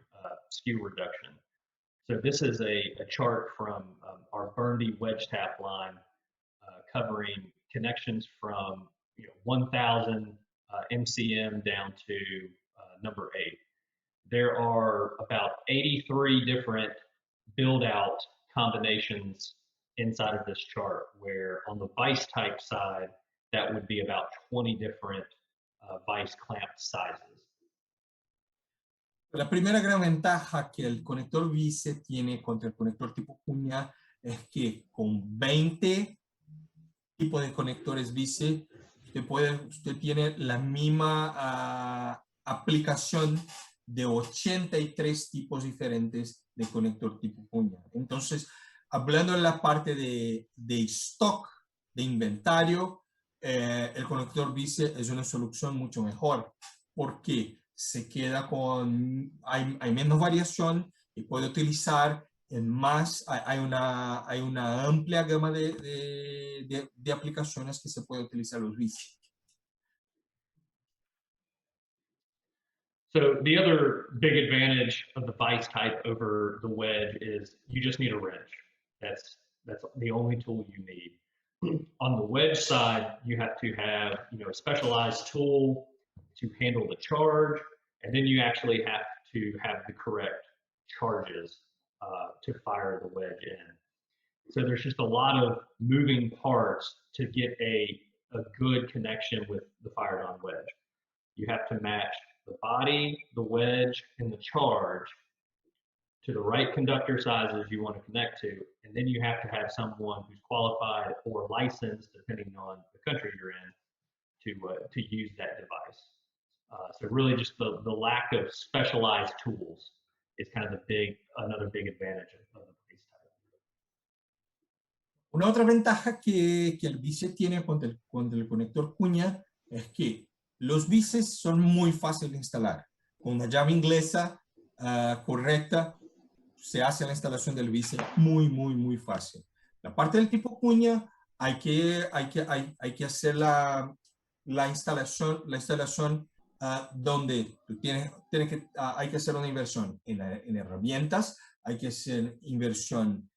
skew reduction. So this is a chart from our Burndy wedge tap line covering connections from 1,000 MCM down to number 8. There are about 83 different build-out combinations inside of this chart, where on the vice type side, that would be about 20 different vice clamp sizes. La primera gran ventaja que el conector Vice tiene contra el conector tipo cuña es que con 20 tipos de conectores Vice, usted tiene la misma aplicación de 83 tipos diferentes de conector tipo cuña. Entonces, hablando en la parte de stock, de inventario, el conector Vice es una solución mucho mejor, porque se queda hay menos variación y puede utilizar hay una amplia gama de aplicaciones que se puede utilizar los Vice. So the other big advantage of the vice type over the wedge is you just need a wrench. That's the only tool you need. On the wedge side, you have to have a specialized tool to handle the charge, and then you actually have to have the correct charges to fire the wedge in. So there's just a lot of moving parts to get a good connection with the fired on wedge. You have to match the body, the wedge, and the charge to the right conductor sizes you want to connect to. And then you have to have someone who's qualified or licensed, depending on the country you're in, to use that device. So really just the lack of specialized tools is kind of another big advantage of the vice type. Una otra ventaja que el Vice tiene contra el conector cuña es que los Vices son muy fáciles de instalar. Con una llave inglesa correcta, se hace la instalación del Vice muy fácil. La parte del tipo cuña, hay que hacer la instalación donde hay que hacer una inversión en herramientas, hay que hacer inversión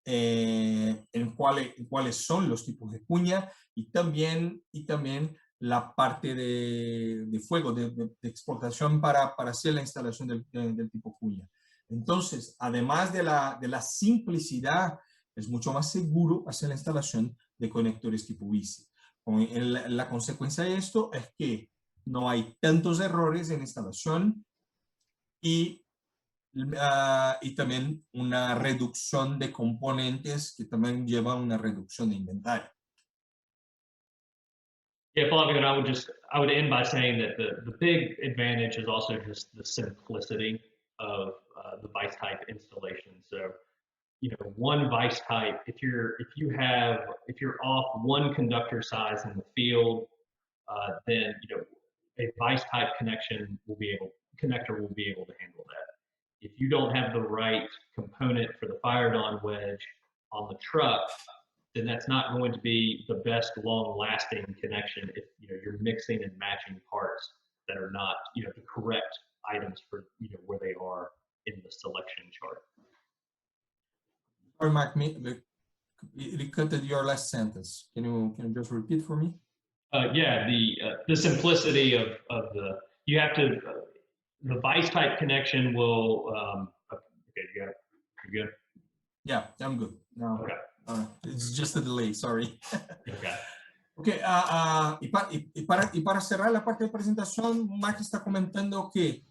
en cuáles son los tipos de cuña y también la parte de fuego, de explotación para hacer la instalación del tipo cuña. Entonces, además de la simplicidad, es mucho más seguro hacer la instalación de conectores tipo Vice. La consecuencia de esto es que no hay tantos errores en instalación y también una reducción de componentes que también lleva a una reducción de inventario. Yeah, Flavio, and I would end by saying that the big advantage is also just the simplicity of the vice type installation. So, one vice type, if you're off one conductor size in the field, then a vice type connector will be able to handle that. If you don't have the right component for the fired on wedge on the truck, then that's not going to be the best long-lasting connection if you're mixing and matching parts that are not the correct items for where they are in the selection chart. Sorry, Mark, it cut your last sentence. Can you just repeat for me? Yeah, the simplicity of you have to the vice type connection will okay, you got it? You good? Yeah, I'm good. No. Okay. It's just a delay, sorry. Okay. Okay, y para cerrar la parte de presentación, Mark está comentando que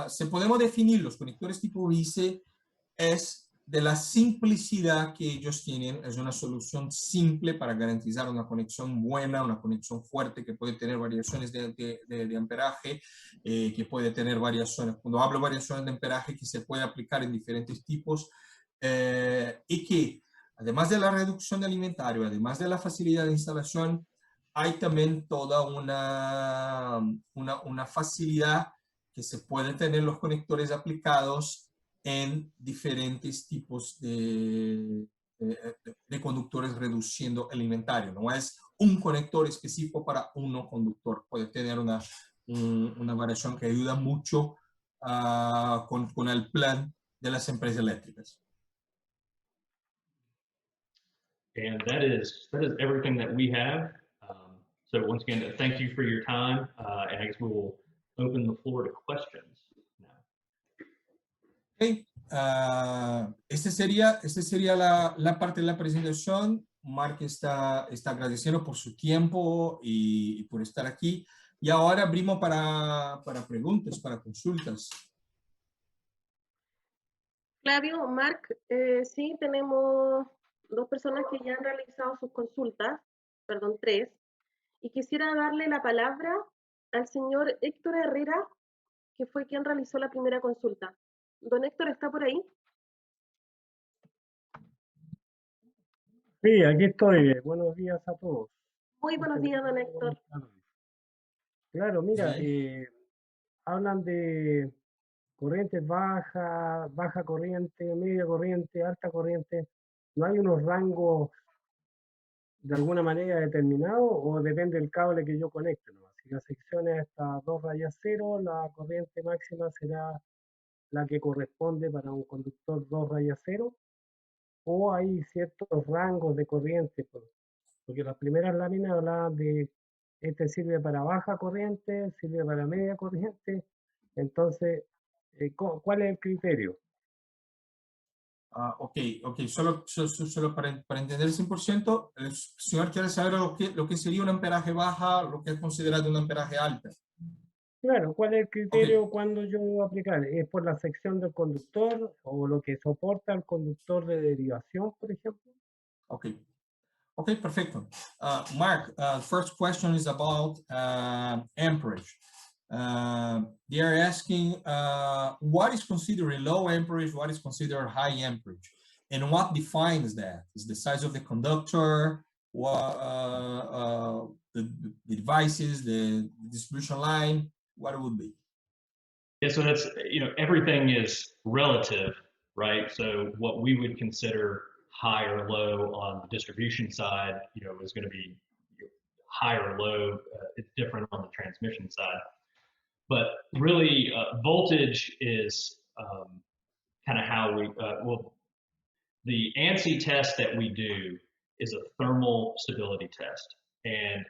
se podemos definir los conectores tipo Vice es de la simplicidad que ellos tienen. Es una solución simple para garantizar una conexión buena, una conexión fuerte que puede tener variaciones de amperaje, que puede tener variaciones. Cuando hablo de variaciones de amperaje, que se puede aplicar en diferentes tipos y que además de la reducción de inventario, además de la facilidad de instalación, hay también toda una facilidad que se puede tener los conectores aplicados en diferentes tipos de conductores reduciendo el inventario. No es un conector específico para un conductor. Puede tener una variación que ayuda mucho con el plan de las empresas eléctricas. And that is everything that we have. So once again, thank you for your time, and I guess we will open the floor to questions now. Okay. Esta sería la parte de la presentación. Mark está agradeciendo por su tiempo y por estar aquí. Y ahora abrimos para preguntas, para consultas. Flavio, Mark, sí, tenemos 2 personas que ya han realizado sus consultas, perdón, 3, y quisiera darle la palabra al señor Héctor Herrera, que fue quien realizó la primera consulta. Don Héctor, ¿está por ahí? Sí, aquí estoy. Buenos días a todos. Muy buenos días, don Héctor. Claro, mira, Sí. hablan de corrientes bajas, baja corriente, media corriente, alta corriente. ¿No hay unos rangos de alguna manera determinados o depende del cable que yo conecte nomás? Si la sección es hasta 2 rayas 0, la corriente máxima será la que corresponde para un conductor 2 rayas 0, o hay ciertos rangos de corriente, porque las primeras láminas hablaban de este sirve para baja corriente, sirve para media corriente. Entonces, ¿cuál es el criterio? Ok. Solo para entender el 100%, el señor quiere saber lo que sería un amperaje baja, lo que es considerado un amperaje alta. Claro, ¿cuál es el criterio cuando yo voy a aplicar? ¿Es por la sección del conductor o lo que soporta el conductor de derivación, por ejemplo? Okay, perfecto. Mark, first question is about amperage. They are asking what is considered low amperage, what is considered high amperage, and what defines that? Is the size of the conductor, the devices, the distribution line, what it would be? Yeah, so that's, everything is relative, right? So what we would consider high or low on the distribution side, is going to be high or low. It's different on the transmission side. But really, voltage is kind of how the ANSI test that we do is a thermal stability test. And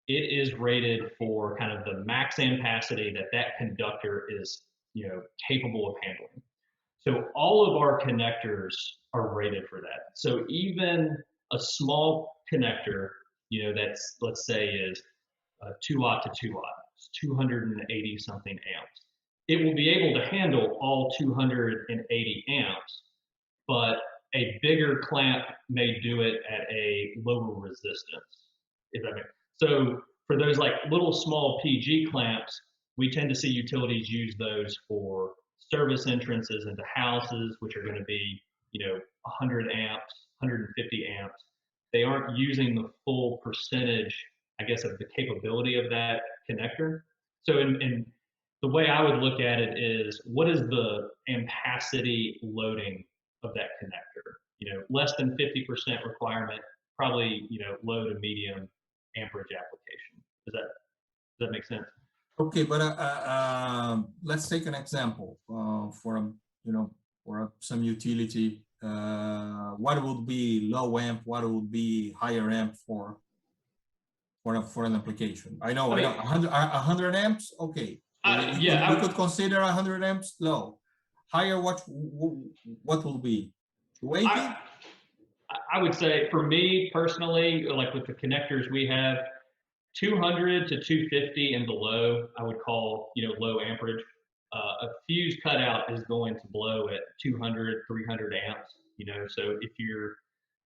it is rated for kind of the max ampacity that conductor is, capable of handling. So all of our connectors are rated for that. So even a small connector, that's, let's say, is 2 watt to 2 watt, it's 280 something amps. It will be able to handle all 280 amps, but a bigger clamp may do it at a lower resistance. If that makes So for those like little small PG clamps, we tend to see utilities use those for service entrances into houses, which are going to be, 100 amps, 150 amps. They aren't using the full percentage, I guess, of the capability of that connector. So in the way I would look at it is, what is the ampacity loading of that connector? Less than 50% requirement, probably, low to medium amperage application. Does that make sense? Okay, but let's take an example for some utility. What would be low amp? What would be higher amp for an application? I know 100 amps. Okay, we could consider 100 amps low. Higher, what will be 280? I would say, for me personally, like with the connectors we have, 200 to 250 and below, I would call, low amperage. A fuse cutout is going to blow at 200, 300 amps, so if you're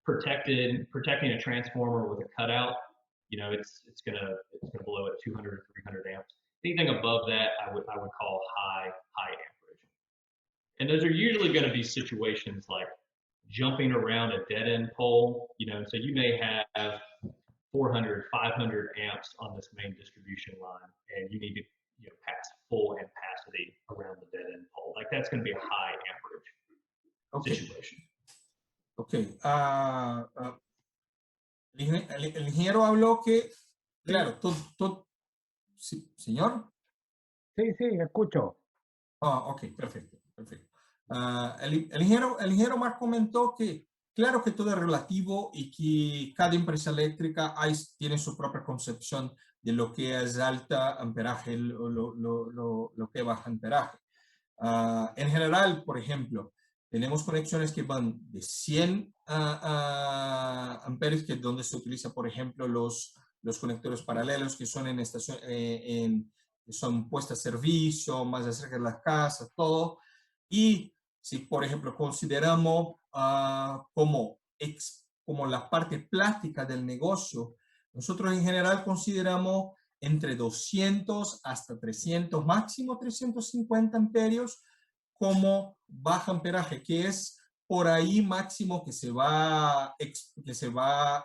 protecting a transformer with a cutout, it's gonna blow at 200 or 300 amps. Anything above that, I would call high amperage. And those are usually going to be situations like jumping around a dead end pole, so you may have 400, 500 amps on this main distribution line, and you need to pass full ampacity around the dead end pole. Like that's going to be a high amperage situation. Okay. El ingeniero habló que, claro, sí, señor. Sí, escucho. Ok, perfecto. El ingeniero Mark comentó que, claro que todo es relativo y que cada empresa eléctrica tiene su propia concepción de lo que es alta amperaje o lo que es baja amperaje. En general, por ejemplo, tenemos conexiones que van de 100 amperes, que es donde se utiliza, por ejemplo, los conectores paralelos que son son puestas a servicio, más acerca de las casas, todo. Y si, por ejemplo, consideramos como la parte plástica del negocio, nosotros en general consideramos entre 200 hasta 300, máximo 350 amperios como baja amperaje, que es por ahí máximo que se va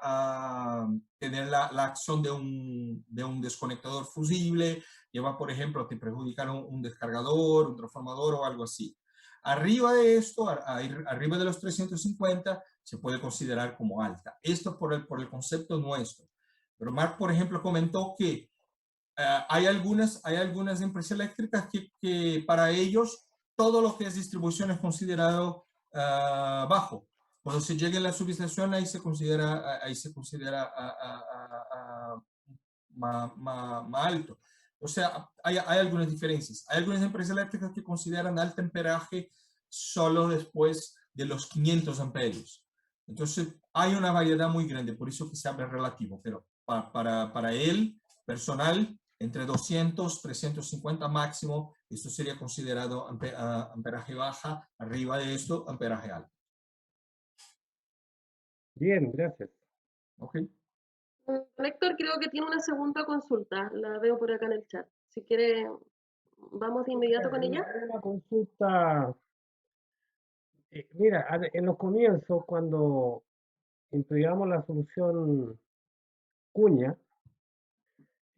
a tener la acción de un desconectador fusible, que va, por ejemplo, a te perjudicar un descargador, un transformador o algo así. Arriba de esto, arriba de los 350, se puede considerar como alta. Esto por el concepto nuestro. Pero Mark, por ejemplo, comentó que hay algunas empresas eléctricas que para ellos todo lo que es distribución es considerado bajo. Cuando se llega a la subestación, ahí se considera más alto. O sea, hay algunas diferencias. Hay algunas empresas eléctricas que consideran alto amperaje solo después de los 500 amperios. Entonces, hay una variedad muy grande, por eso que se habla relativo, pero para él, personal, entre 200, 350 máximo, esto sería considerado amperaje baja, arriba de esto, amperaje alto. Bien, gracias. Ok. Héctor, creo que tiene una segunda consulta, la veo por acá en el chat. Si quiere, vamos de inmediato con ella. Una consulta. Mira, en los comienzos, cuando empleamos la solución cuña,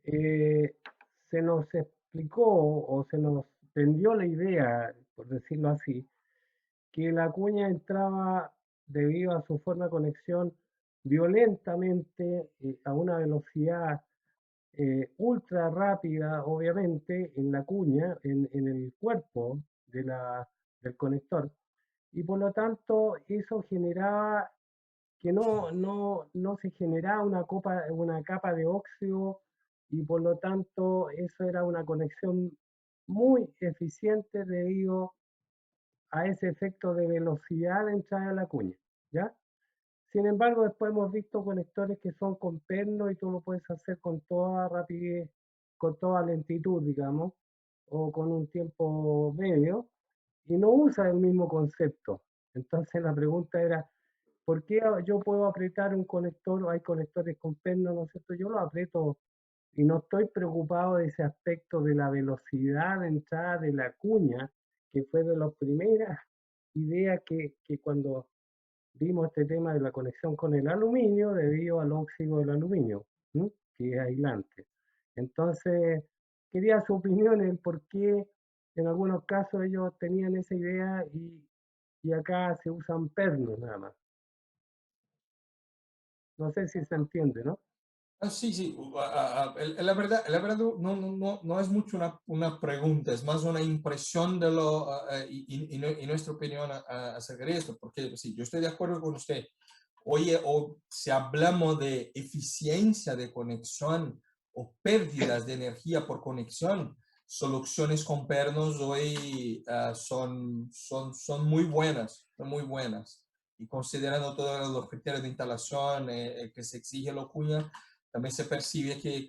se nos explicó o se nos vendió la idea, por decirlo así, que la cuña entraba debido a su forma de conexión violentamente a una velocidad ultra rápida, obviamente, en la cuña, en el cuerpo del conector, y por lo tanto eso generaba que no se generaba una capa de óxido, y por lo tanto eso era una conexión muy eficiente debido a ese efecto de velocidad de entrada a la cuña, ¿ya? Sin embargo, después hemos visto conectores que son con perno y tú lo puedes hacer con toda rapidez, con toda lentitud, digamos, o con un tiempo medio, y no usa el mismo concepto. Entonces la pregunta era, ¿por qué yo puedo apretar un conector? Hay conectores con perno, ¿no es cierto? Yo lo aprieto y no estoy preocupado de ese aspecto de la velocidad de entrada de la cuña, que fue de las primeras ideas que cuando vimos este tema de la conexión con el aluminio debido al óxido del aluminio, ¿sí? Que es aislante. Entonces, quería su opinión en por qué en algunos casos ellos tenían esa idea y acá se usan pernos nada más. No sé si se entiende, ¿no? Sí. La verdad no es mucho una pregunta, es más una impresión de y nuestra opinión acerca de esto, porque sí, yo estoy de acuerdo con usted. Oye, si hablamos de eficiencia de conexión o pérdidas de energía por conexión, soluciones con pernos hoy son muy buenas, Y considerando todos los criterios de instalación que se exige la cuña, también se percibe que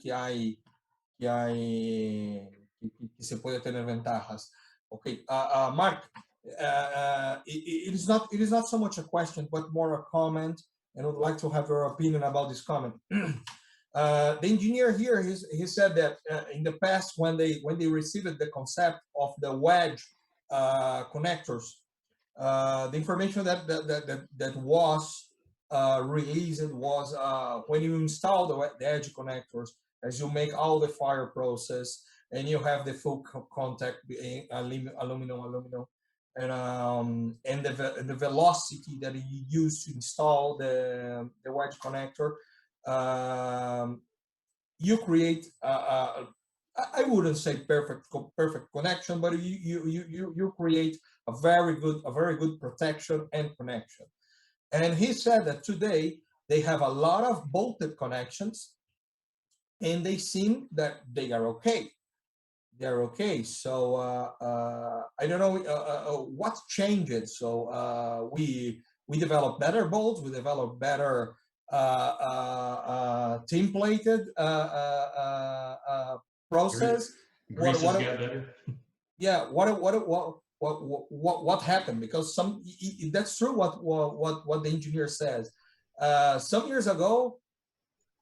se puede tener ventajas. Okay, Mark, it is not so much a question, but more a comment, and I would like to have your opinion about this comment. The engineer here, he said that in the past, when they received the concept of the wedge connectors, the information that was released was when you install the edge connectors, as you make all the fire process, and you have the full contact being aluminum, and the velocity that you use to install the wedge connector, you create I wouldn't say perfect connection, but you create a very good protection and connection. And he said that today they have a lot of bolted connections, and they seem that they are okay. They're okay. So I don't know what changed. So we develop better bolts. We develop better templated process. Grease has got better. Yeah. What happened? Because that's true. What the engineer says. Some years ago,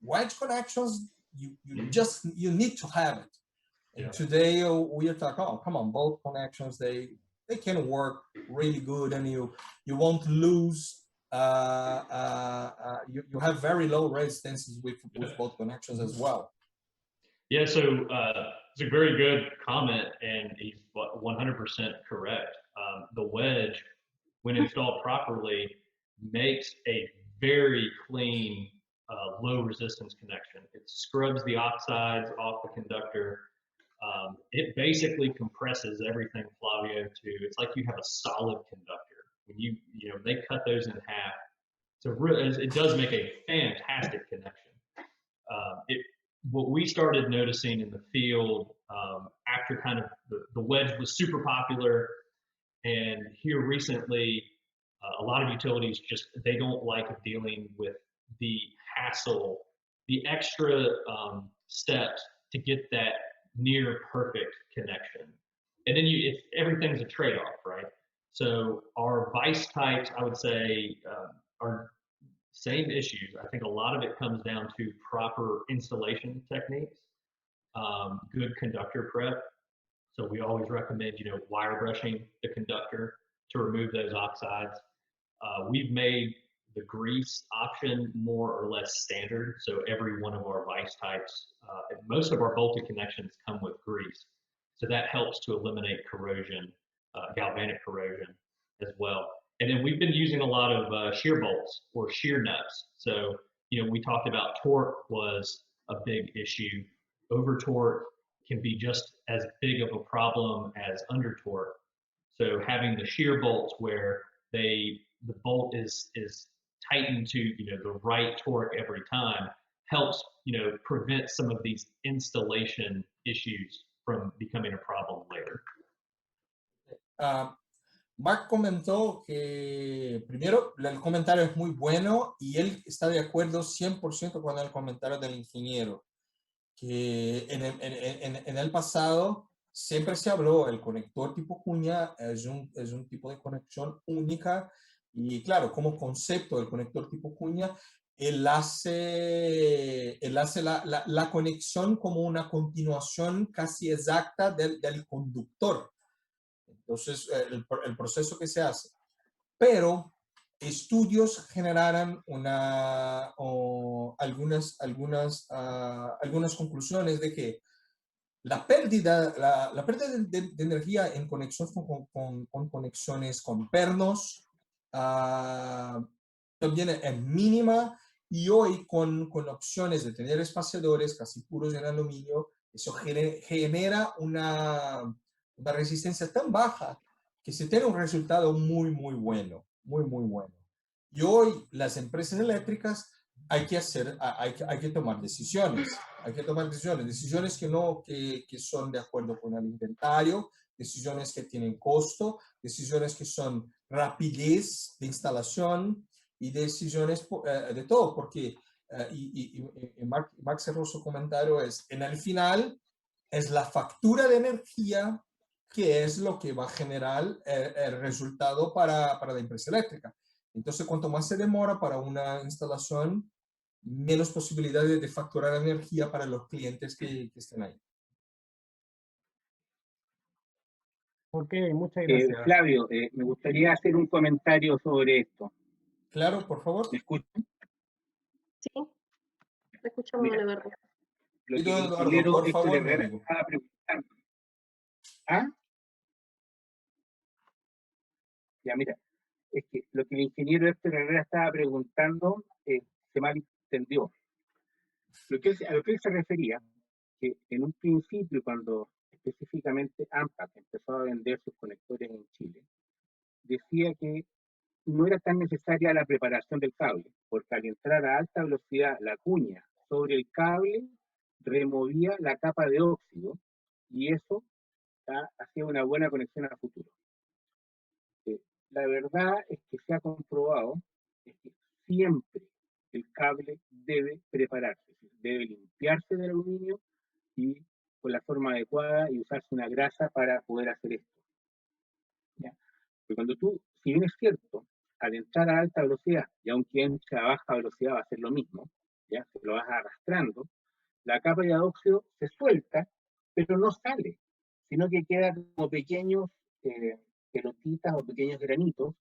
wedge connections, you need to have it. And today we are talking, oh, come on, both connections, they can work really good, and you won't lose. You have very low resistances with both connections as well. Yeah, so it's a very good comment, and he's 100% correct. The wedge, when installed properly, makes a very clean, low resistance connection. It scrubs the oxides off the conductor. It basically compresses everything, Flavio, to it's like you have a solid conductor. When they cut those in half, it does make a fantastic connection. What we started noticing in the field after kind of the wedge was super popular, and here recently, a lot of utilities they don't like dealing with the hassle, the extra steps to get that near perfect connection. And then everything's a trade-off, right? So our vice types, I would say, are same issues. I think a lot of it comes down to proper installation techniques, good conductor prep. So we always recommend, wire brushing the conductor to remove those oxides. We've made the grease option more or less standard. So every one of our vice types, most of our bolted connections come with grease. So that helps to eliminate corrosion, galvanic corrosion as well. And then we've been using a lot of shear bolts or shear nuts. So, we talked about torque was a big issue. Over torque can be just as big of a problem as under torque. So having the shear bolts where the bolt is tightened to the right torque every time helps prevent some of these installation issues from becoming a problem later. Mark comentó que primero el comentario es muy bueno y él está de acuerdo 100% con el comentario del ingeniero, que en el pasado siempre se habló, el conector tipo cuña es un tipo de conexión única, y claro, como concepto el conector tipo cuña, él hace la conexión como una continuación casi exacta del conductor. Entonces, el proceso que se hace. Pero estudios generaron algunas conclusiones de que la pérdida de energía en conexión con conexiones con pernos también es mínima, y hoy con opciones de tener espaciadores casi puros en aluminio, eso genera una resistencia tan baja que se tiene un resultado muy bueno. Y hoy las empresas eléctricas hay que tomar decisiones. Decisiones que son de acuerdo con el inventario, decisiones que tienen costo, decisiones que son rapidez de instalación, y decisiones de todo, porque Mark cerró su comentario, en el final es la factura de energía que es lo que va a generar el resultado para la empresa eléctrica. Entonces, cuanto más se demora para una instalación, menos posibilidades de facturar energía para los clientes que estén ahí. Ok, muchas gracias. Flavio, me gustaría hacer un comentario sobre esto. Claro, por favor. ¿Me escuchan? Sí, te escuchamos, don Mira, Eduardo. lo Y que el don Eduardo, ingeniero por Héctor favor, Herrera amigo. estaba preguntando. ¿Ah? Ya, mira, es que lo que el ingeniero Héctor Herrera estaba preguntando se malentendió. A lo que él se refería, que en un principio, cuando específicamente AMPAC empezó a vender sus conectores en Chile, decía que no era tan necesaria la preparación del cable, porque al entrar a alta velocidad la cuña sobre el cable removía la capa de óxido y eso hacía una buena conexión a futuro. La verdad es que se ha comprobado es que siempre el cable debe prepararse, debe limpiarse del aluminio y con la forma adecuada y usarse una grasa para poder hacer esto. ¿Ya? Porque cuando tú, si bien es cierto, al entrar a alta velocidad, y aunque entre a baja velocidad va a ser lo mismo, ¿ya? Se lo vas arrastrando, la capa de óxido se suelta, pero no sale, sino que queda como pequeños pelotitas o pequeños granitos,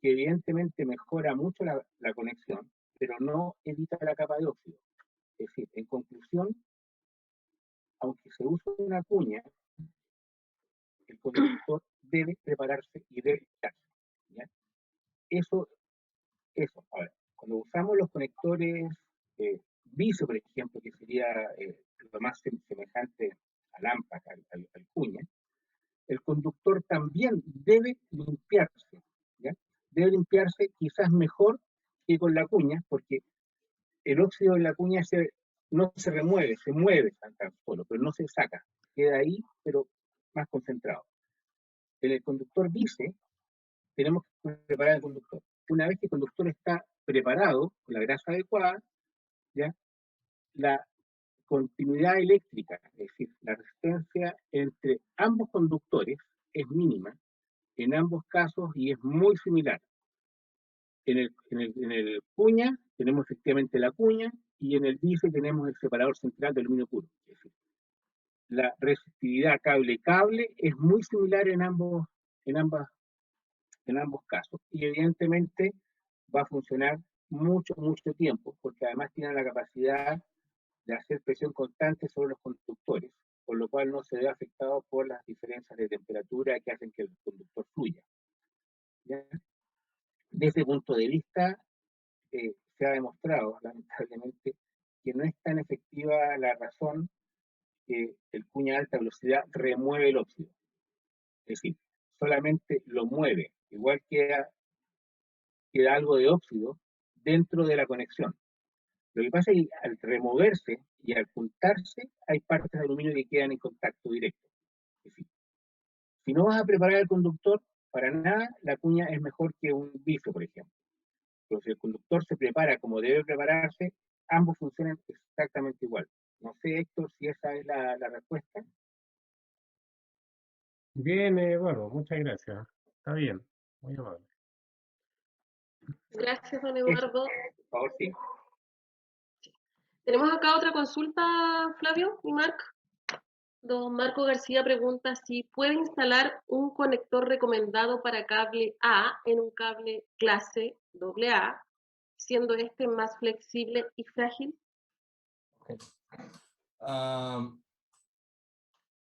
que evidentemente mejora mucho la conexión, pero no evita la capa de óxido. Es decir, en conclusión, aunque se use una cuña, el conductor debe prepararse y debe quitarse. ¿Ya? Eso. Ahora, cuando usamos los conectores BISO, por ejemplo, que sería lo más semejante al AMPAC, al cuña, el conductor también debe limpiarse. ¿Ya? Debe limpiarse quizás mejor que con la cuña, porque el óxido de la cuña no se remueve, se mueve tan solo, pero no se saca. Queda ahí, pero más concentrado. En el conductor BISE tenemos que preparar el conductor. Una vez que el conductor está preparado con la grasa adecuada, ¿ya? La continuidad eléctrica, es decir, la resistencia entre ambos conductores es mínima en ambos casos y es muy similar. En el cuña tenemos efectivamente la cuña y en el diésel tenemos el separador central de aluminio puro. Es decir, la resistividad cable-cable es muy similar en ambos casos y evidentemente va a funcionar mucho tiempo porque además tiene la capacidad de hacer presión constante sobre los conductores, por lo cual no se ve afectado por las diferencias de temperatura que hacen que el conductor fluya. ¿Ya? Desde ese punto de vista, se ha demostrado, lamentablemente, que no es tan efectiva la razón que el cuña de alta velocidad remueve el óxido. Es decir, solamente lo mueve, igual queda algo de óxido dentro de la conexión. Lo que pasa es que al removerse y al juntarse, hay partes de aluminio que quedan en contacto directo. Es decir, si no vas a preparar el conductor, para nada la cuña es mejor que un bife, por ejemplo. Pero si el conductor se prepara como debe prepararse, ambos funcionan exactamente igual. No sé, Héctor, si esa es la respuesta. Bien, Eduardo, muchas gracias. Está bien, muy amable. Gracias, don Eso, Eduardo. por favor, sí. Tenemos acá otra consulta, Flavio y Marc. Don Marco García pregunta si puede instalar un conector recomendado para cable A en un cable clase AA, siendo este más flexible y frágil. Okay.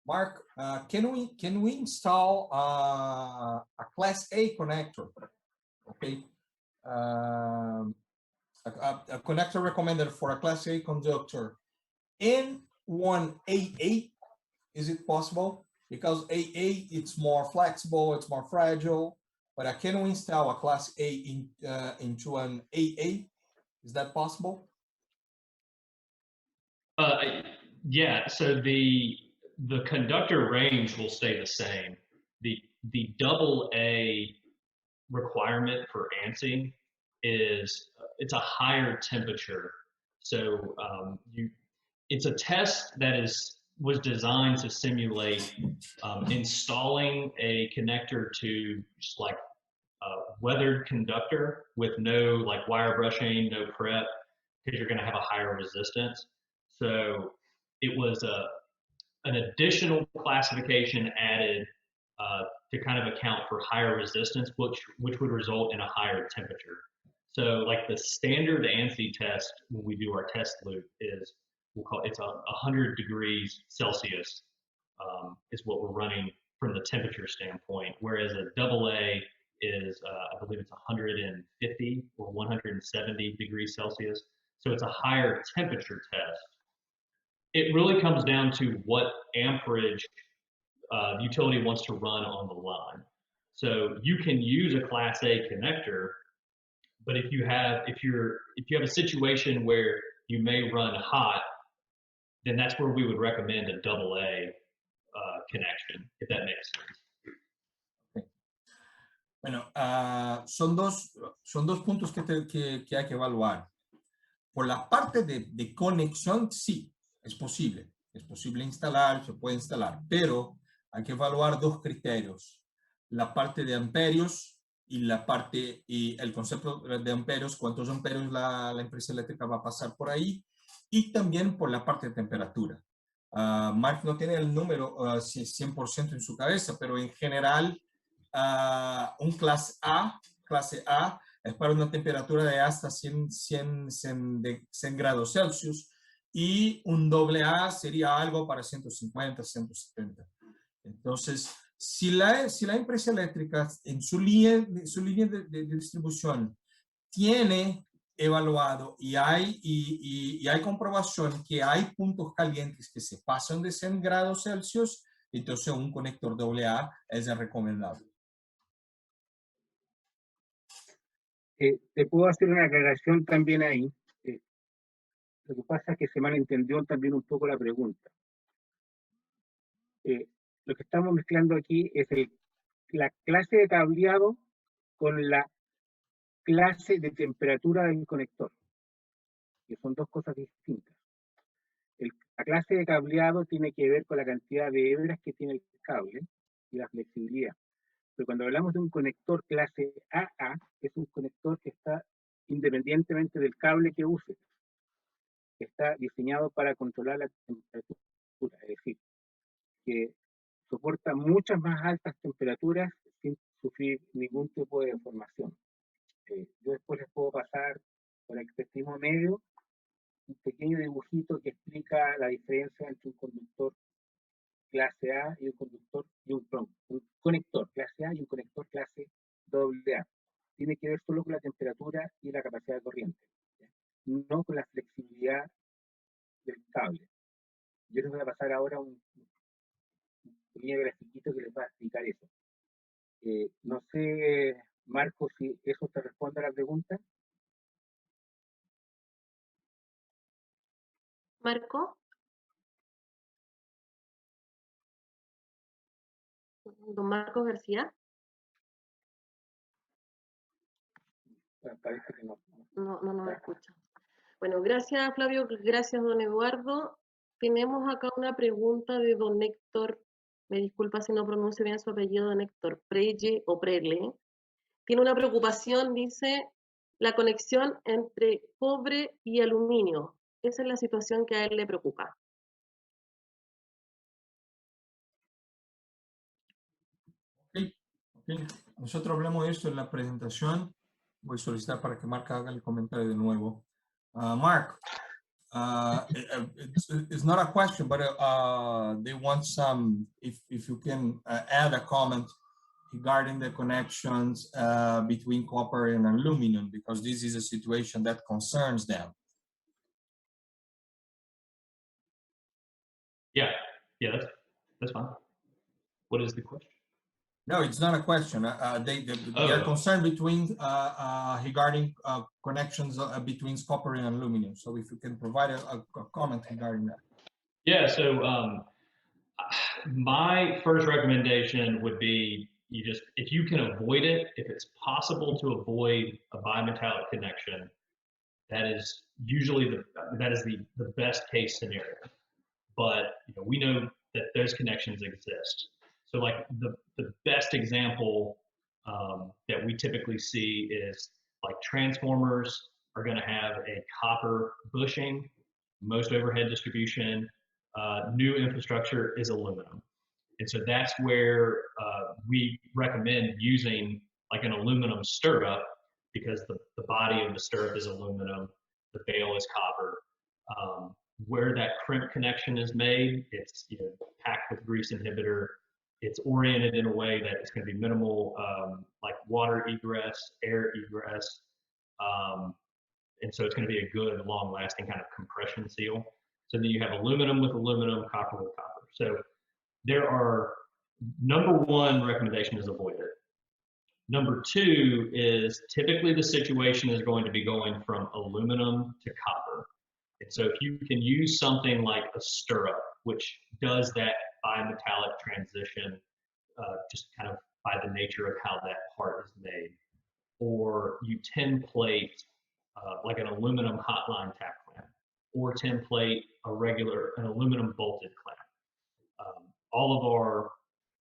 Mark, can we install a Class A connector? Okay, a connector recommended for a Class A conductor in one AA. Is it possible? Because AA it's more flexible, it's more fragile. But can we install a Class A into an AA? Is that possible? Yeah, so the conductor range will stay the same. The AA requirement for ANSI is it's a higher temperature. So it's a test that is was designed to simulate installing a connector to just like a weathered conductor with no like wire brushing, no prep, because you're going to have a higher resistance. So it was an additional classification added to kind of account for higher resistance, which would result in a higher temperature. So like the standard ANSI test when we do our test loop is, it's 100 degrees Celsius is what we're running from the temperature standpoint, whereas a AA is, I believe it's 150 or 170 degrees Celsius. So it's a higher temperature test. It really comes down to what amperage the utility wants to run on the line. So you can use a Class A connector, but if you have a situation where you may run hot, then that's where we would recommend a AA connection, if that makes sense. Bueno, son dos puntos que hay que evaluar. Por la parte de conexión, sí, es posible instalar, se puede instalar, pero hay que evaluar dos criterios: la parte de amperios y el concepto de amperios, cuántos amperios la empresa eléctrica va a pasar por ahí, y también por la parte de temperatura. Mark no tiene el número 100% en su cabeza, pero en general un clase A es para una temperatura de hasta 100 grados Celsius, y un AA sería algo para 150, 170. Entonces, si la empresa eléctrica en su línea de distribución tiene evaluado y hay comprobación que hay puntos calientes que se pasan de 100 grados Celsius, entonces un conector AA es recomendable. Te puedo hacer una aclaración también ahí. Lo que pasa es que se malentendió también un poco la pregunta. Lo que estamos mezclando aquí es la clase de cableado con la clase de temperatura del conector, que son dos cosas distintas. La clase de cableado tiene que ver con la cantidad de hebras que tiene el cable y la flexibilidad. Pero cuando hablamos de un conector clase AA, es un conector que está independientemente del cable que use, que está diseñado para controlar la temperatura, es decir, que soporta muchas más altas temperaturas sin sufrir ningún tipo de deformación. Yo después les puedo pasar por el expertismo medio un pequeño dibujito que explica la diferencia entre un conductor clase A y un conector clase A y un conector clase AA. Tiene que ver solo con la temperatura y la capacidad de corriente, no con la flexibilidad del cable. Yo les voy a pasar ahora un pequeño grafiquito que les va a explicar eso. No sé, Marco, si eso te responde a la pregunta. Marco. Don Marcos García. Parece que no. No me escucha. Bueno, gracias Flavio, gracias don Eduardo. Tenemos acá una pregunta de don Héctor, me disculpa si no pronuncio bien su apellido, don Héctor Prelle o Prele. Tiene una preocupación, dice, la conexión entre cobre y aluminio. Esa es la situación que a él le preocupa. Okay. Nosotros hablamos de esto en la presentación. Voy a solicitar para que Mark haga el comentario de nuevo. Mark, it's not a question, but they want some, if you can add a comment regarding the connections between copper and aluminum, because this is a situation that concerns them. Yeah, that's fine. What is the question? No, it's not a question. They are concerned regarding connections between copper and aluminum. So if you can provide a comment regarding that. Yeah, so my first recommendation would be if you can avoid it, if it's possible to avoid a bimetallic connection, that is usually the best case scenario. But we know that those connections exist. So like the best example that we typically see is like transformers are going to have a copper bushing. Most overhead distribution, new infrastructure is aluminum. And so that's where we recommend using like an aluminum stirrup, because the body of the stirrup is aluminum, the bail is copper. Where that crimp connection is made, it's packed with grease inhibitor. It's oriented in a way that it's going to be minimal like water egress, air egress. And so it's going to be a good, long-lasting kind of compression seal. So then you have aluminum with aluminum, copper with copper. So there are, number one recommendation is avoid it. Number two is typically the situation is going to be going from aluminum to copper. And so if you can use something like a stirrup, which does that bimetallic transition, just kind of by the nature of how that part is made, or you template like an aluminum hotline tack clamp, or template an aluminum bolted clamp. All of our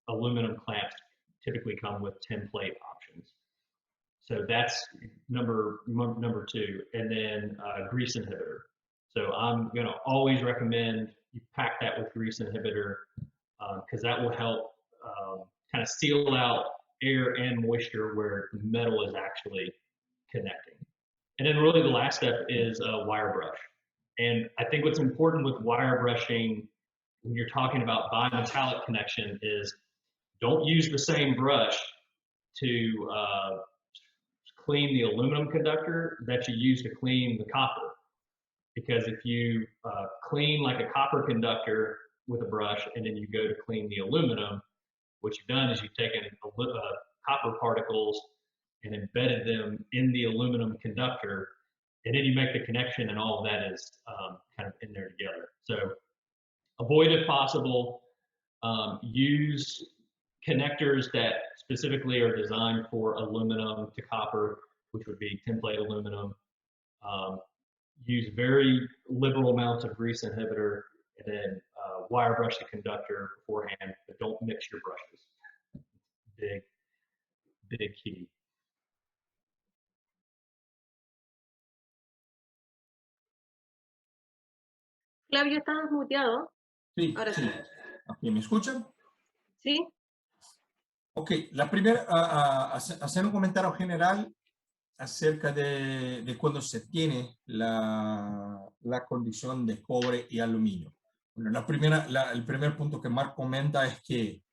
aluminum clamps typically come with template options. So that's number two. And then grease inhibitor. So I'm going to always recommend you pack that with grease inhibitor, because that will help kind of seal out air and moisture where the metal is actually connecting. And then really the last step is wire brush. And I think what's important with wire brushing when you're talking about bimetallic connection is don't use the same brush to clean the aluminum conductor that you use to clean the copper. Because if you clean like a copper conductor with a brush and then you go to clean the aluminum, what you've done is you've taken copper particles and embedded them in the aluminum conductor, and then you make the connection and all of that is kind of in there together. So avoid if possible, use connectors that specifically are designed for aluminum to copper, which would be template aluminum. Use very liberal amounts of grease inhibitor, and then wire brush the conductor beforehand, but don't mix your brushes. Big key. Flavio, estabas muteado. Sí, Ahora sí. sí. Okay, ¿me escuchan? Sí. Ok, la primera, hacer un comentario general acerca de cuando se tiene la condición de cobre y aluminio. Bueno, el primer punto que Mark comenta es que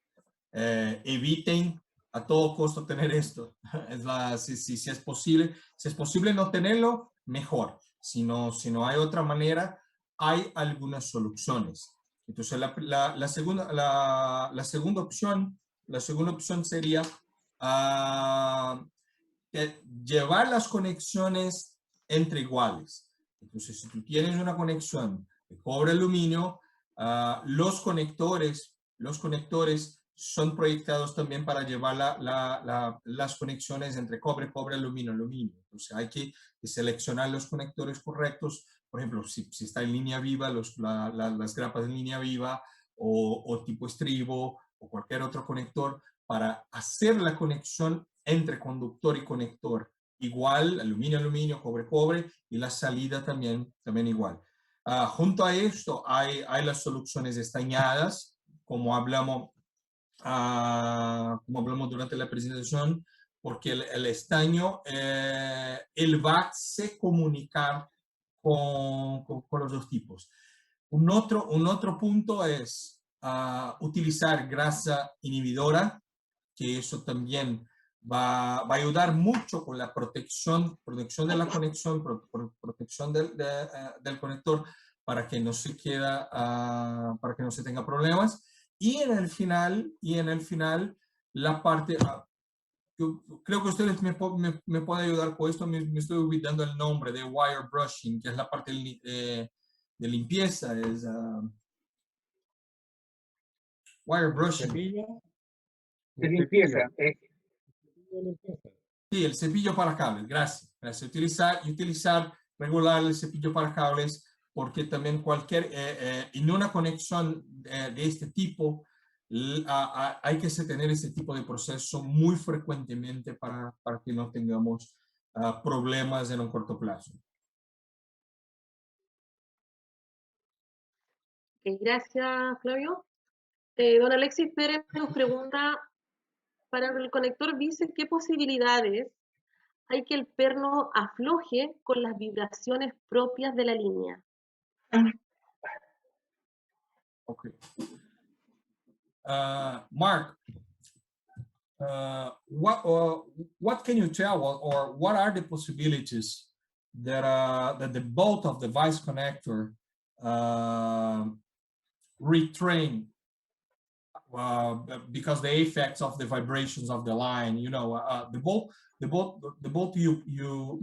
eviten a todo costo tener esto. Si es posible no tenerlo, mejor. Si no hay otra manera, hay algunas soluciones. Entonces la segunda opción sería llevar las conexiones entre iguales. Entonces, si tú tienes una conexión de cobre-aluminio, los conectores son proyectados también para llevar las conexiones entre cobre, aluminio. Entonces, hay que seleccionar los conectores correctos. Por ejemplo, si está en línea viva, las grapas en línea viva o tipo estribo o cualquier otro conector para hacer la conexión entre conductor y conector igual, aluminio, cobre, y la salida también igual. Junto a esto hay las soluciones estañadas, como hablamos durante la presentación, porque el estaño, él va a se comunicar con los dos tipos. Un otro punto es utilizar grasa inhibidora, que eso también va a ayudar mucho con la protección de la conexión, protección del conector, para que no se para que no se tenga problemas. Y en el final, la parte, yo creo que ustedes me pueden ayudar con esto, me estoy olvidando el nombre de wire brushing, que es la parte de limpieza, es wire brushing. ¿Cepillo? De limpieza. Sí, el cepillo para cables, gracias. Utilizar regular el cepillo para cables, porque también en una conexión de este tipo, hay que tener ese tipo de proceso muy frecuentemente para que no tengamos problemas en un corto plazo. Ok, gracias, Flavio. Don Alexis Pérez nos pregunta, para el conector BICE, ¿qué posibilidades hay que el perno afloje con las vibraciones propias de la línea? Okay. Mark, what can you tell, or what are the possibilities that the bolt of the vice connector retrain because the effects of the vibrations of the line, the bolt you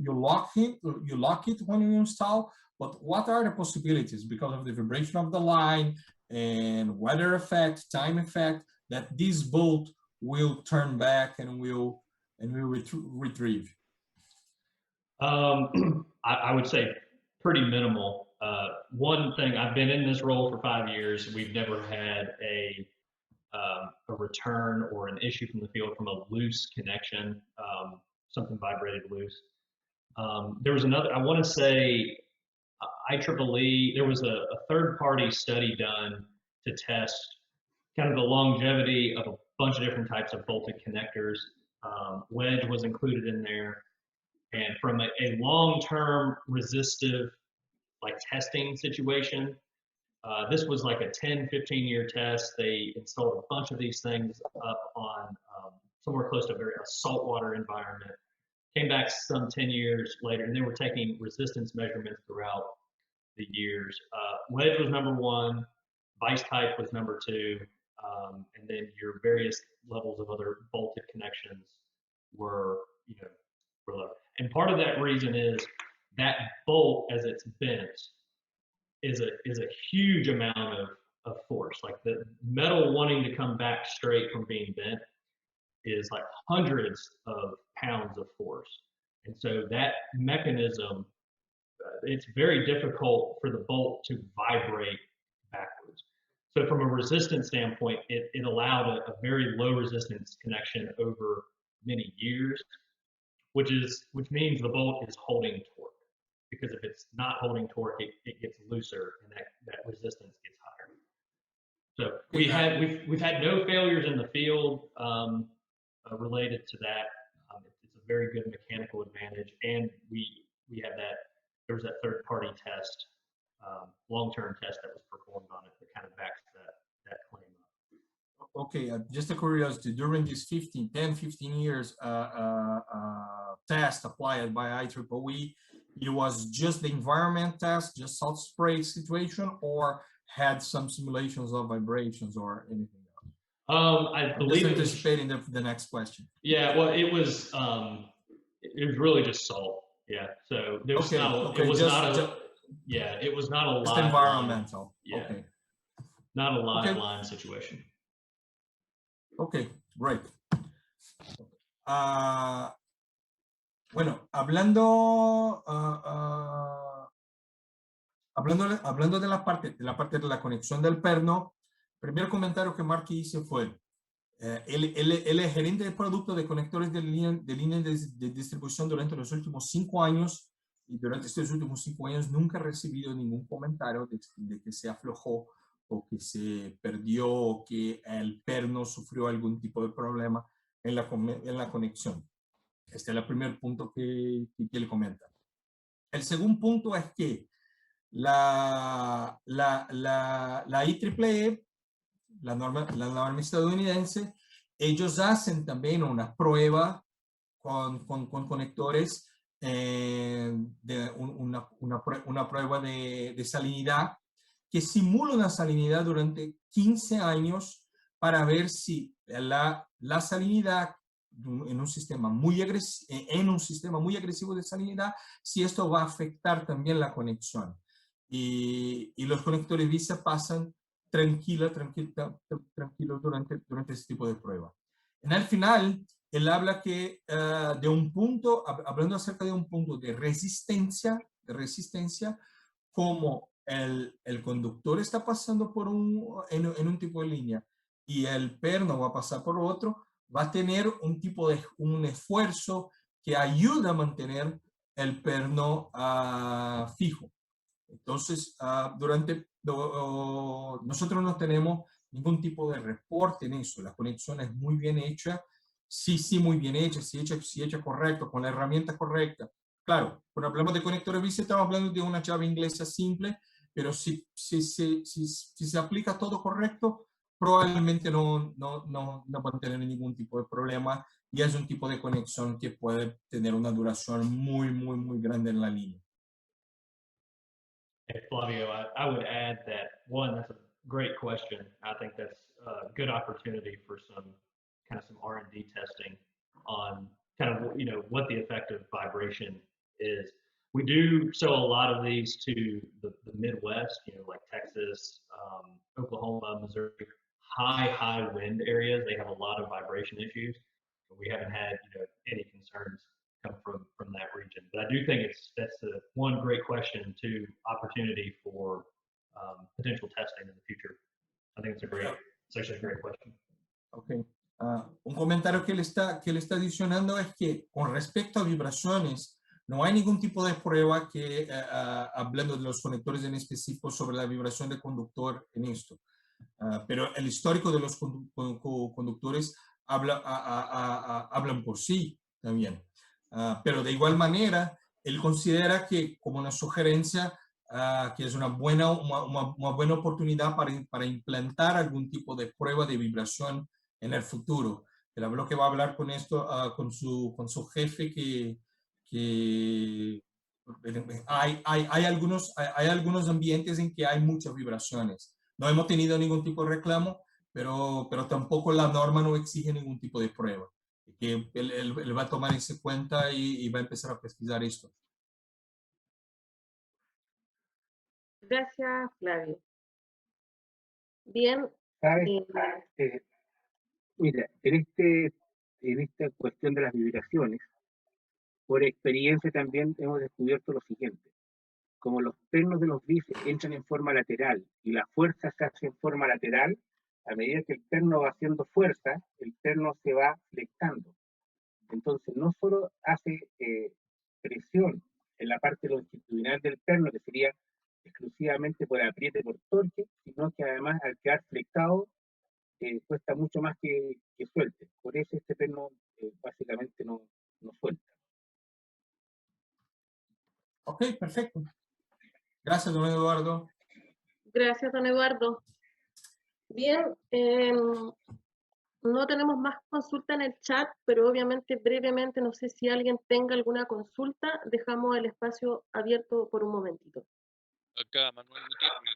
lock it when you install, but what are the possibilities because of the vibration of the line and weather effect, time effect, that this bolt will turn back and will retrieve? I would say pretty minimal. One thing, I've been in this role for 5 years. We've never had a return or an issue from the field from a loose connection, something vibrated loose. There was another, I want to say IEEE, there was a third-party study done to test kind of the longevity of a bunch of different types of bolted connectors. Wedge was included in there. And from a long-term resistive like testing situation, this was like a 10, 15-year test. They installed a bunch of these things up on somewhere close to a saltwater environment. Came back some 10 years later, and they were taking resistance measurements throughout the years. Wedge was number 1, vice type was number 2, and then your various levels of other bolted connections were, were low. And part of that reason is that bolt, as it's bent, is a huge amount of force. Like the metal wanting to come back straight from being bent is like hundreds of pounds of force. And so that mechanism, it's very difficult for the bolt to vibrate backwards. So from a resistance standpoint, it allowed a very low resistance connection over many years, which means the bolt is holding torque. Because if it's not holding torque, it gets looser, and that resistance gets higher. So we've had no failures in the field related to that. It's a very good mechanical advantage, and we had that. There was that third-party test, long-term test that was performed on it that kind of backs that claim up. Okay, just a curiosity, during this 10, 15 years test applied by IEEE, it was just the environment test, just salt spray situation, or had some simulations of vibrations or anything else? I believe it was anticipating the next question. Yeah, well, it was really just salt. Yeah, so there was it was not a just live environmental. Line. Yeah, okay. Not a live line situation. Okay, great. Bueno, hablando de la parte de la conexión del perno, el primer comentario que Mark hizo fue, él es gerente de producto de conectores de línea de distribución durante los últimos 5 años, y durante estos últimos 5 años nunca ha recibido ningún comentario de que se aflojó o que se perdió o que el perno sufrió algún tipo de problema en la conexión. Este es el primer punto que él comenta. El segundo punto es que la IEEE, la norma estadounidense, ellos hacen también una prueba con conectores, una prueba de salinidad que simula una salinidad durante 15 años para ver si la salinidad en un sistema muy agresivo de salinidad, si esto va a afectar también la conexión. Y los conectores VISA pasan tranquilos durante este tipo de prueba. En el final, él habla que hablando acerca de un punto de resistencia, como el conductor está pasando por en un tipo de línea y el perno va a pasar por otro, va a tener un esfuerzo que ayuda a mantener el perno fijo. Entonces, nosotros no tenemos ningún tipo de reporte en eso. La conexión es muy bien hecha, sí, muy bien hecha, si hecha correcto, con la herramienta correcta. Claro, cuando hablamos de conectores BIS estamos hablando de una llave inglesa simple, pero si se aplica todo correcto, probablemente no van a tener ningún tipo de problema y es un tipo de conexión que puede tener una duración muy grande en la línea. And Flavio, I would add that one, that's a great question. I think that's a good opportunity for some R&D testing on what the effect of vibration is. We do sell a lot of these to the Midwest, like Texas, Oklahoma, Missouri, high wind areas. They have a lot of vibration issues. We haven't had any concerns come from that region. But I do think that's one great question, two, opportunity for potential testing in the future. I think it's actually a great question. Okay. Un comentario que él está adicionando es que con respecto a vibraciones, no hay ningún tipo de prueba que, hablando de los conectores en específico, sobre la vibración del conductor en esto. Pero el histórico de los conductores hablan por sí también. Pero de igual manera, él considera que como una sugerencia, que es una buena oportunidad para implantar algún tipo de prueba de vibración en el futuro. Él habló que va a hablar con esto, con su jefe, que hay algunos ambientes en que hay muchas vibraciones. No hemos tenido ningún tipo de reclamo, pero tampoco la norma no exige ningún tipo de prueba. Que él va a tomar eso en cuenta y va a empezar a pesquisar esto. Gracias, Flavio. Bien. ¿Sabes? Mira, en esta cuestión de las vibraciones, por experiencia también hemos descubierto lo siguiente. Como los pernos de los bíceps entran en forma lateral y la fuerza se hace en forma lateral, a medida que el perno va haciendo fuerza, el perno se va flectando. Entonces, no solo hace presión en la parte longitudinal del perno, que sería exclusivamente por apriete, por torque, sino que además al quedar flectado, cuesta mucho más que suelte. Por eso este perno básicamente no suelta. Ok, perfecto. Gracias, don Eduardo. Gracias, don Eduardo. Bien, no tenemos más consulta en el chat, pero obviamente brevemente, no sé si alguien tenga alguna consulta, dejamos el espacio abierto por un momentito. Acá, Manuel Gutiérrez,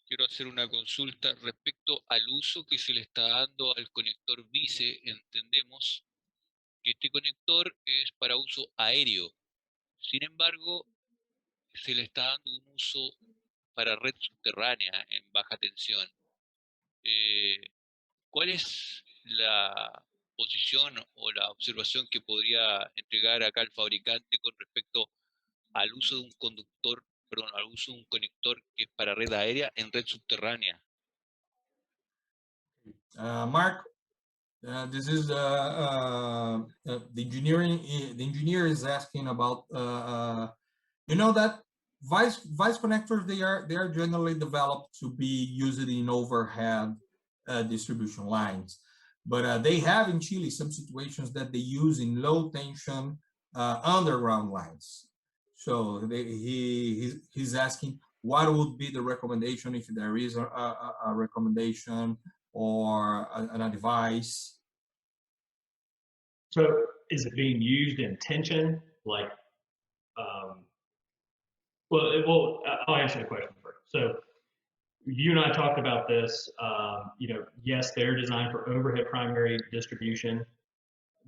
quiero hacer una consulta respecto al uso que se le está dando al conector BICE. Entendemos que este conector es para uso aéreo. Sin embargo, se le está dando un uso para red subterránea en baja tensión. ¿Cuál es la posición o la observación que podría entregar acá el fabricante con respecto al uso de un al uso de un conector que es para red aérea en red subterránea? Mark, this is the engineering. The engineer is asking about. You know that vice connectors, they are generally developed to be used in overhead distribution lines, but they have in Chile some situations that they use in low tension underground lines. So he's asking what would be the recommendation, if there is a recommendation or a device. So is it being used in tension? Like, I'll answer the question first. So you and I talked about this. Yes, they're designed for overhead primary distribution.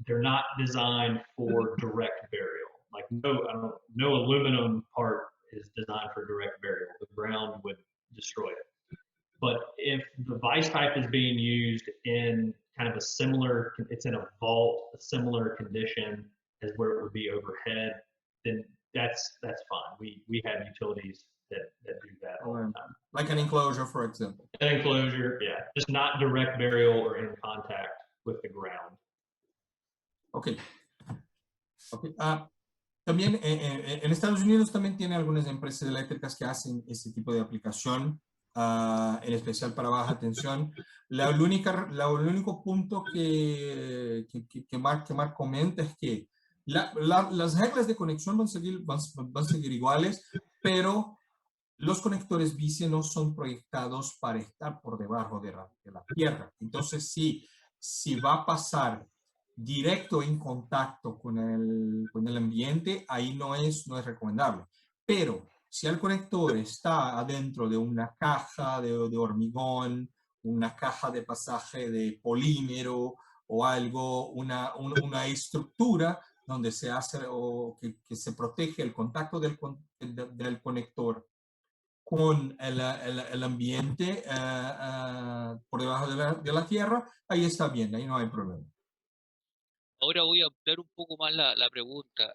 They're not designed for direct burial. Like no aluminum part is designed for direct burial. The ground would destroy it. But if the vice type is being used in kind of it's in a vault, a similar condition as where it would be overhead, then that's fine. We have utilities that do that all the time. Like an enclosure, for example. An enclosure, yeah, just not direct burial or in contact with the ground. Ok. Okay. También en Estados Unidos también tiene algunas empresas eléctricas que hacen este tipo de aplicación, en especial para baja tensión. El único punto que Mark comenta es que las reglas de conexión van a seguir iguales, pero los conectores BICE no son proyectados para estar por debajo de la tierra. Entonces, si va a pasar directo en contacto con el ambiente, ahí no es recomendable. Pero si el conector está adentro de una caja de hormigón, una caja de pasaje de polímero o algo, una estructura donde se hace o que se protege el contacto del conector con el ambiente por debajo de la tierra, ahí está bien, ahí no hay problema. Ahora voy a ampliar un poco más la pregunta.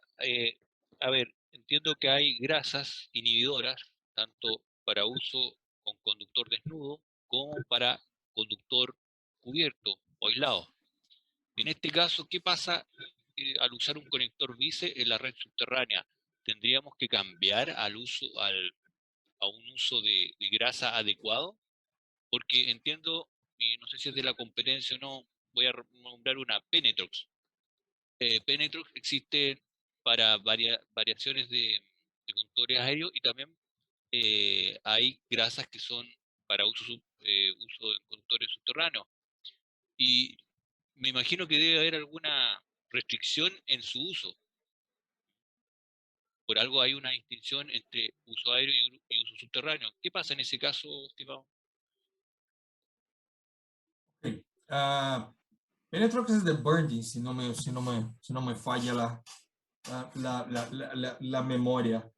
A ver, entiendo que hay grasas inhibidoras, tanto para uso con conductor desnudo como para conductor cubierto o aislado. En este caso, ¿qué pasa al usar un conector BICE en la red subterránea? ¿Tendríamos que cambiar a un uso de grasa adecuado? Porque entiendo, y no sé si es de la competencia o no, voy a nombrar una Penetrox. Penetrox existe para variaciones de conductores aéreos y también hay grasas que son para uso en conductores subterráneos. Y me imagino que debe haber alguna restricción en su uso. Por algo hay una distinción entre uso aéreo y uso subterráneo. ¿Qué pasa en ese caso, estimado? Okay. Penetrox es de Burndy, si no me falla la memoria.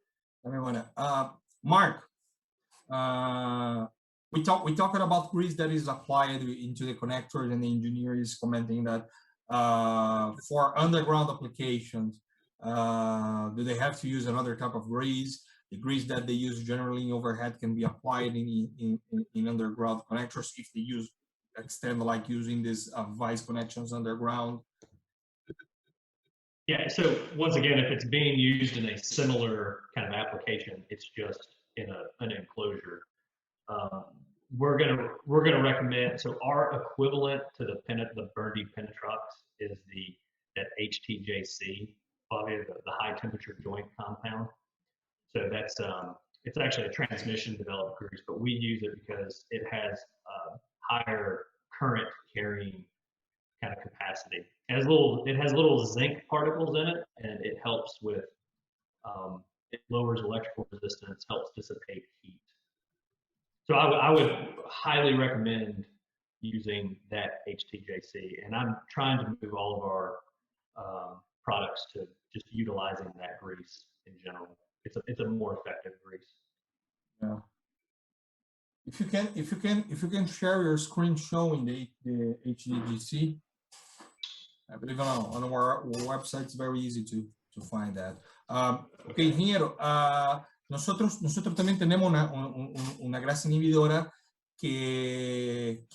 Mark, we talked about grease that is applied into the connectors, and the engineer is commenting that for underground applications, do they have to use another type of grease? The grease that they use generally in overhead can be applied in underground connectors if they extend, like using these vice connections underground. Yeah, so once again, if it's being used in a similar kind of application, it's just in an enclosure. We're gonna recommend, so our equivalent to the Burndy Penetrox is that HTJC, Flavia, the high temperature joint compound. So that's it's actually a transmission developed grease, but we use it because it has higher current carrying kind of capacity. It has little zinc particles in it, and it helps with it lowers electrical resistance, helps dissipate heat. So I would highly recommend using that HTJC, and I'm trying to move all of our products to just utilizing that grease in general. It's a more effective grease. Yeah. If you can share your screen showing the HTJC, I believe on our website it's very easy to find that. Okay, ingeniero, nosotros también tenemos una grasa inhibidora que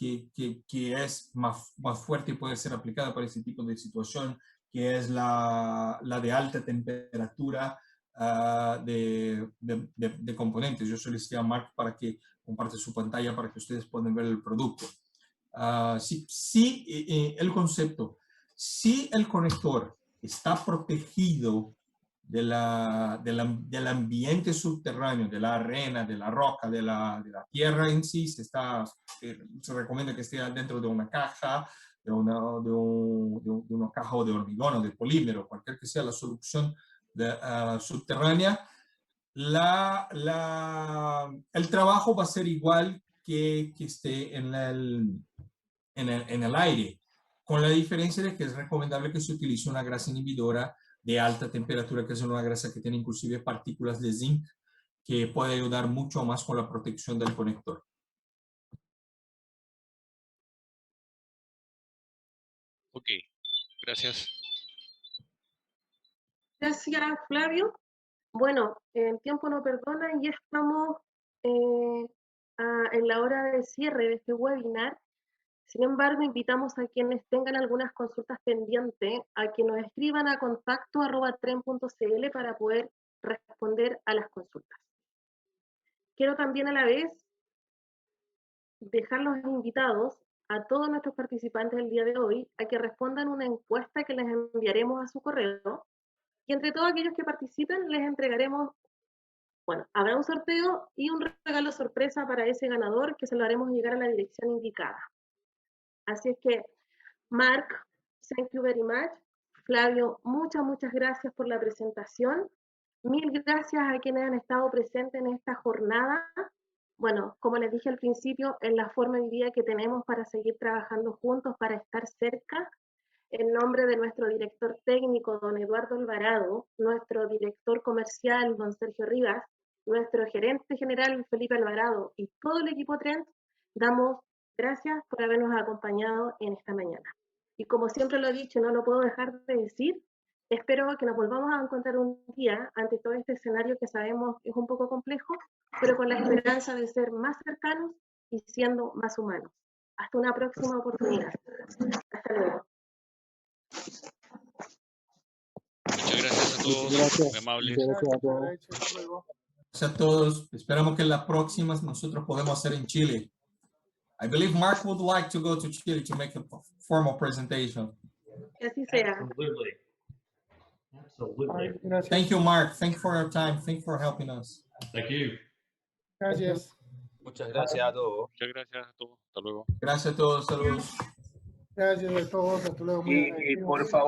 es más fuerte y puede ser aplicada para ese tipo de situación, que es la de alta temperatura de componentes. Yo solicité a Mark para que comparte su pantalla para que ustedes puedan ver el producto. El concepto, si el conector está protegido del ambiente subterráneo, de la arena, de la roca, de la tierra en sí, se recomienda que esté dentro de una caja, de una caja o de hormigón o de polímero, cualquier que sea la solución subterránea, el trabajo va a ser igual que esté en el aire, con la diferencia de que es recomendable que se utilice una grasa inhibidora de alta temperatura, que es una grasa que tiene inclusive partículas de zinc, que puede ayudar mucho más con la protección del conector. Ok, gracias. Gracias, Flavio. Bueno, el tiempo no perdona y ya estamos en la hora de cierre de este webinar. Sin embargo, invitamos a quienes tengan algunas consultas pendientes a que nos escriban a contacto@tren.cl para poder responder a las consultas. Quiero también a la vez dejar los invitados a todos nuestros participantes del día de hoy a que respondan una encuesta que les enviaremos a su correo y entre todos aquellos que participen les entregaremos, bueno, habrá un sorteo y un regalo sorpresa para ese ganador que se lo haremos llegar a la dirección indicada. Así es que, Mark, thank you very much. Flavio, muchas gracias por la presentación. Mil gracias a quienes han estado presentes en esta jornada. Bueno, como les dije al principio, en la forma de vida que tenemos para seguir trabajando juntos, para estar cerca. En nombre de nuestro director técnico, don Eduardo Alvarado, nuestro director comercial, don Sergio Rivas, nuestro gerente general, Felipe Alvarado, y todo el equipo Trend, damos gracias por habernos acompañado en esta mañana. Y como siempre lo he dicho, no lo puedo dejar de decir, espero que nos volvamos a encontrar un día ante todo este escenario que sabemos es un poco complejo, pero con la esperanza de ser más cercanos y siendo más humanos. Hasta una próxima oportunidad. Hasta luego. Muchas gracias a todos, Gracias. muy amables. Gracias a todos. Gracias a todos. Esperamos que en las próximas nosotros podemos hacer en Chile. I believe Mark would like to go to Chile to make a formal presentation. Que así sea. Absolutely. Absolutely. Gracias. Thank you, Mark. Thank you for your time. Thank you for helping us. Thank you. Gracias. Muchas gracias a todos. Muchas gracias a todos. Hasta luego. Gracias a todos. Saludos. Gracias a todos. Hasta luego. Muy Y agradecido. por favor.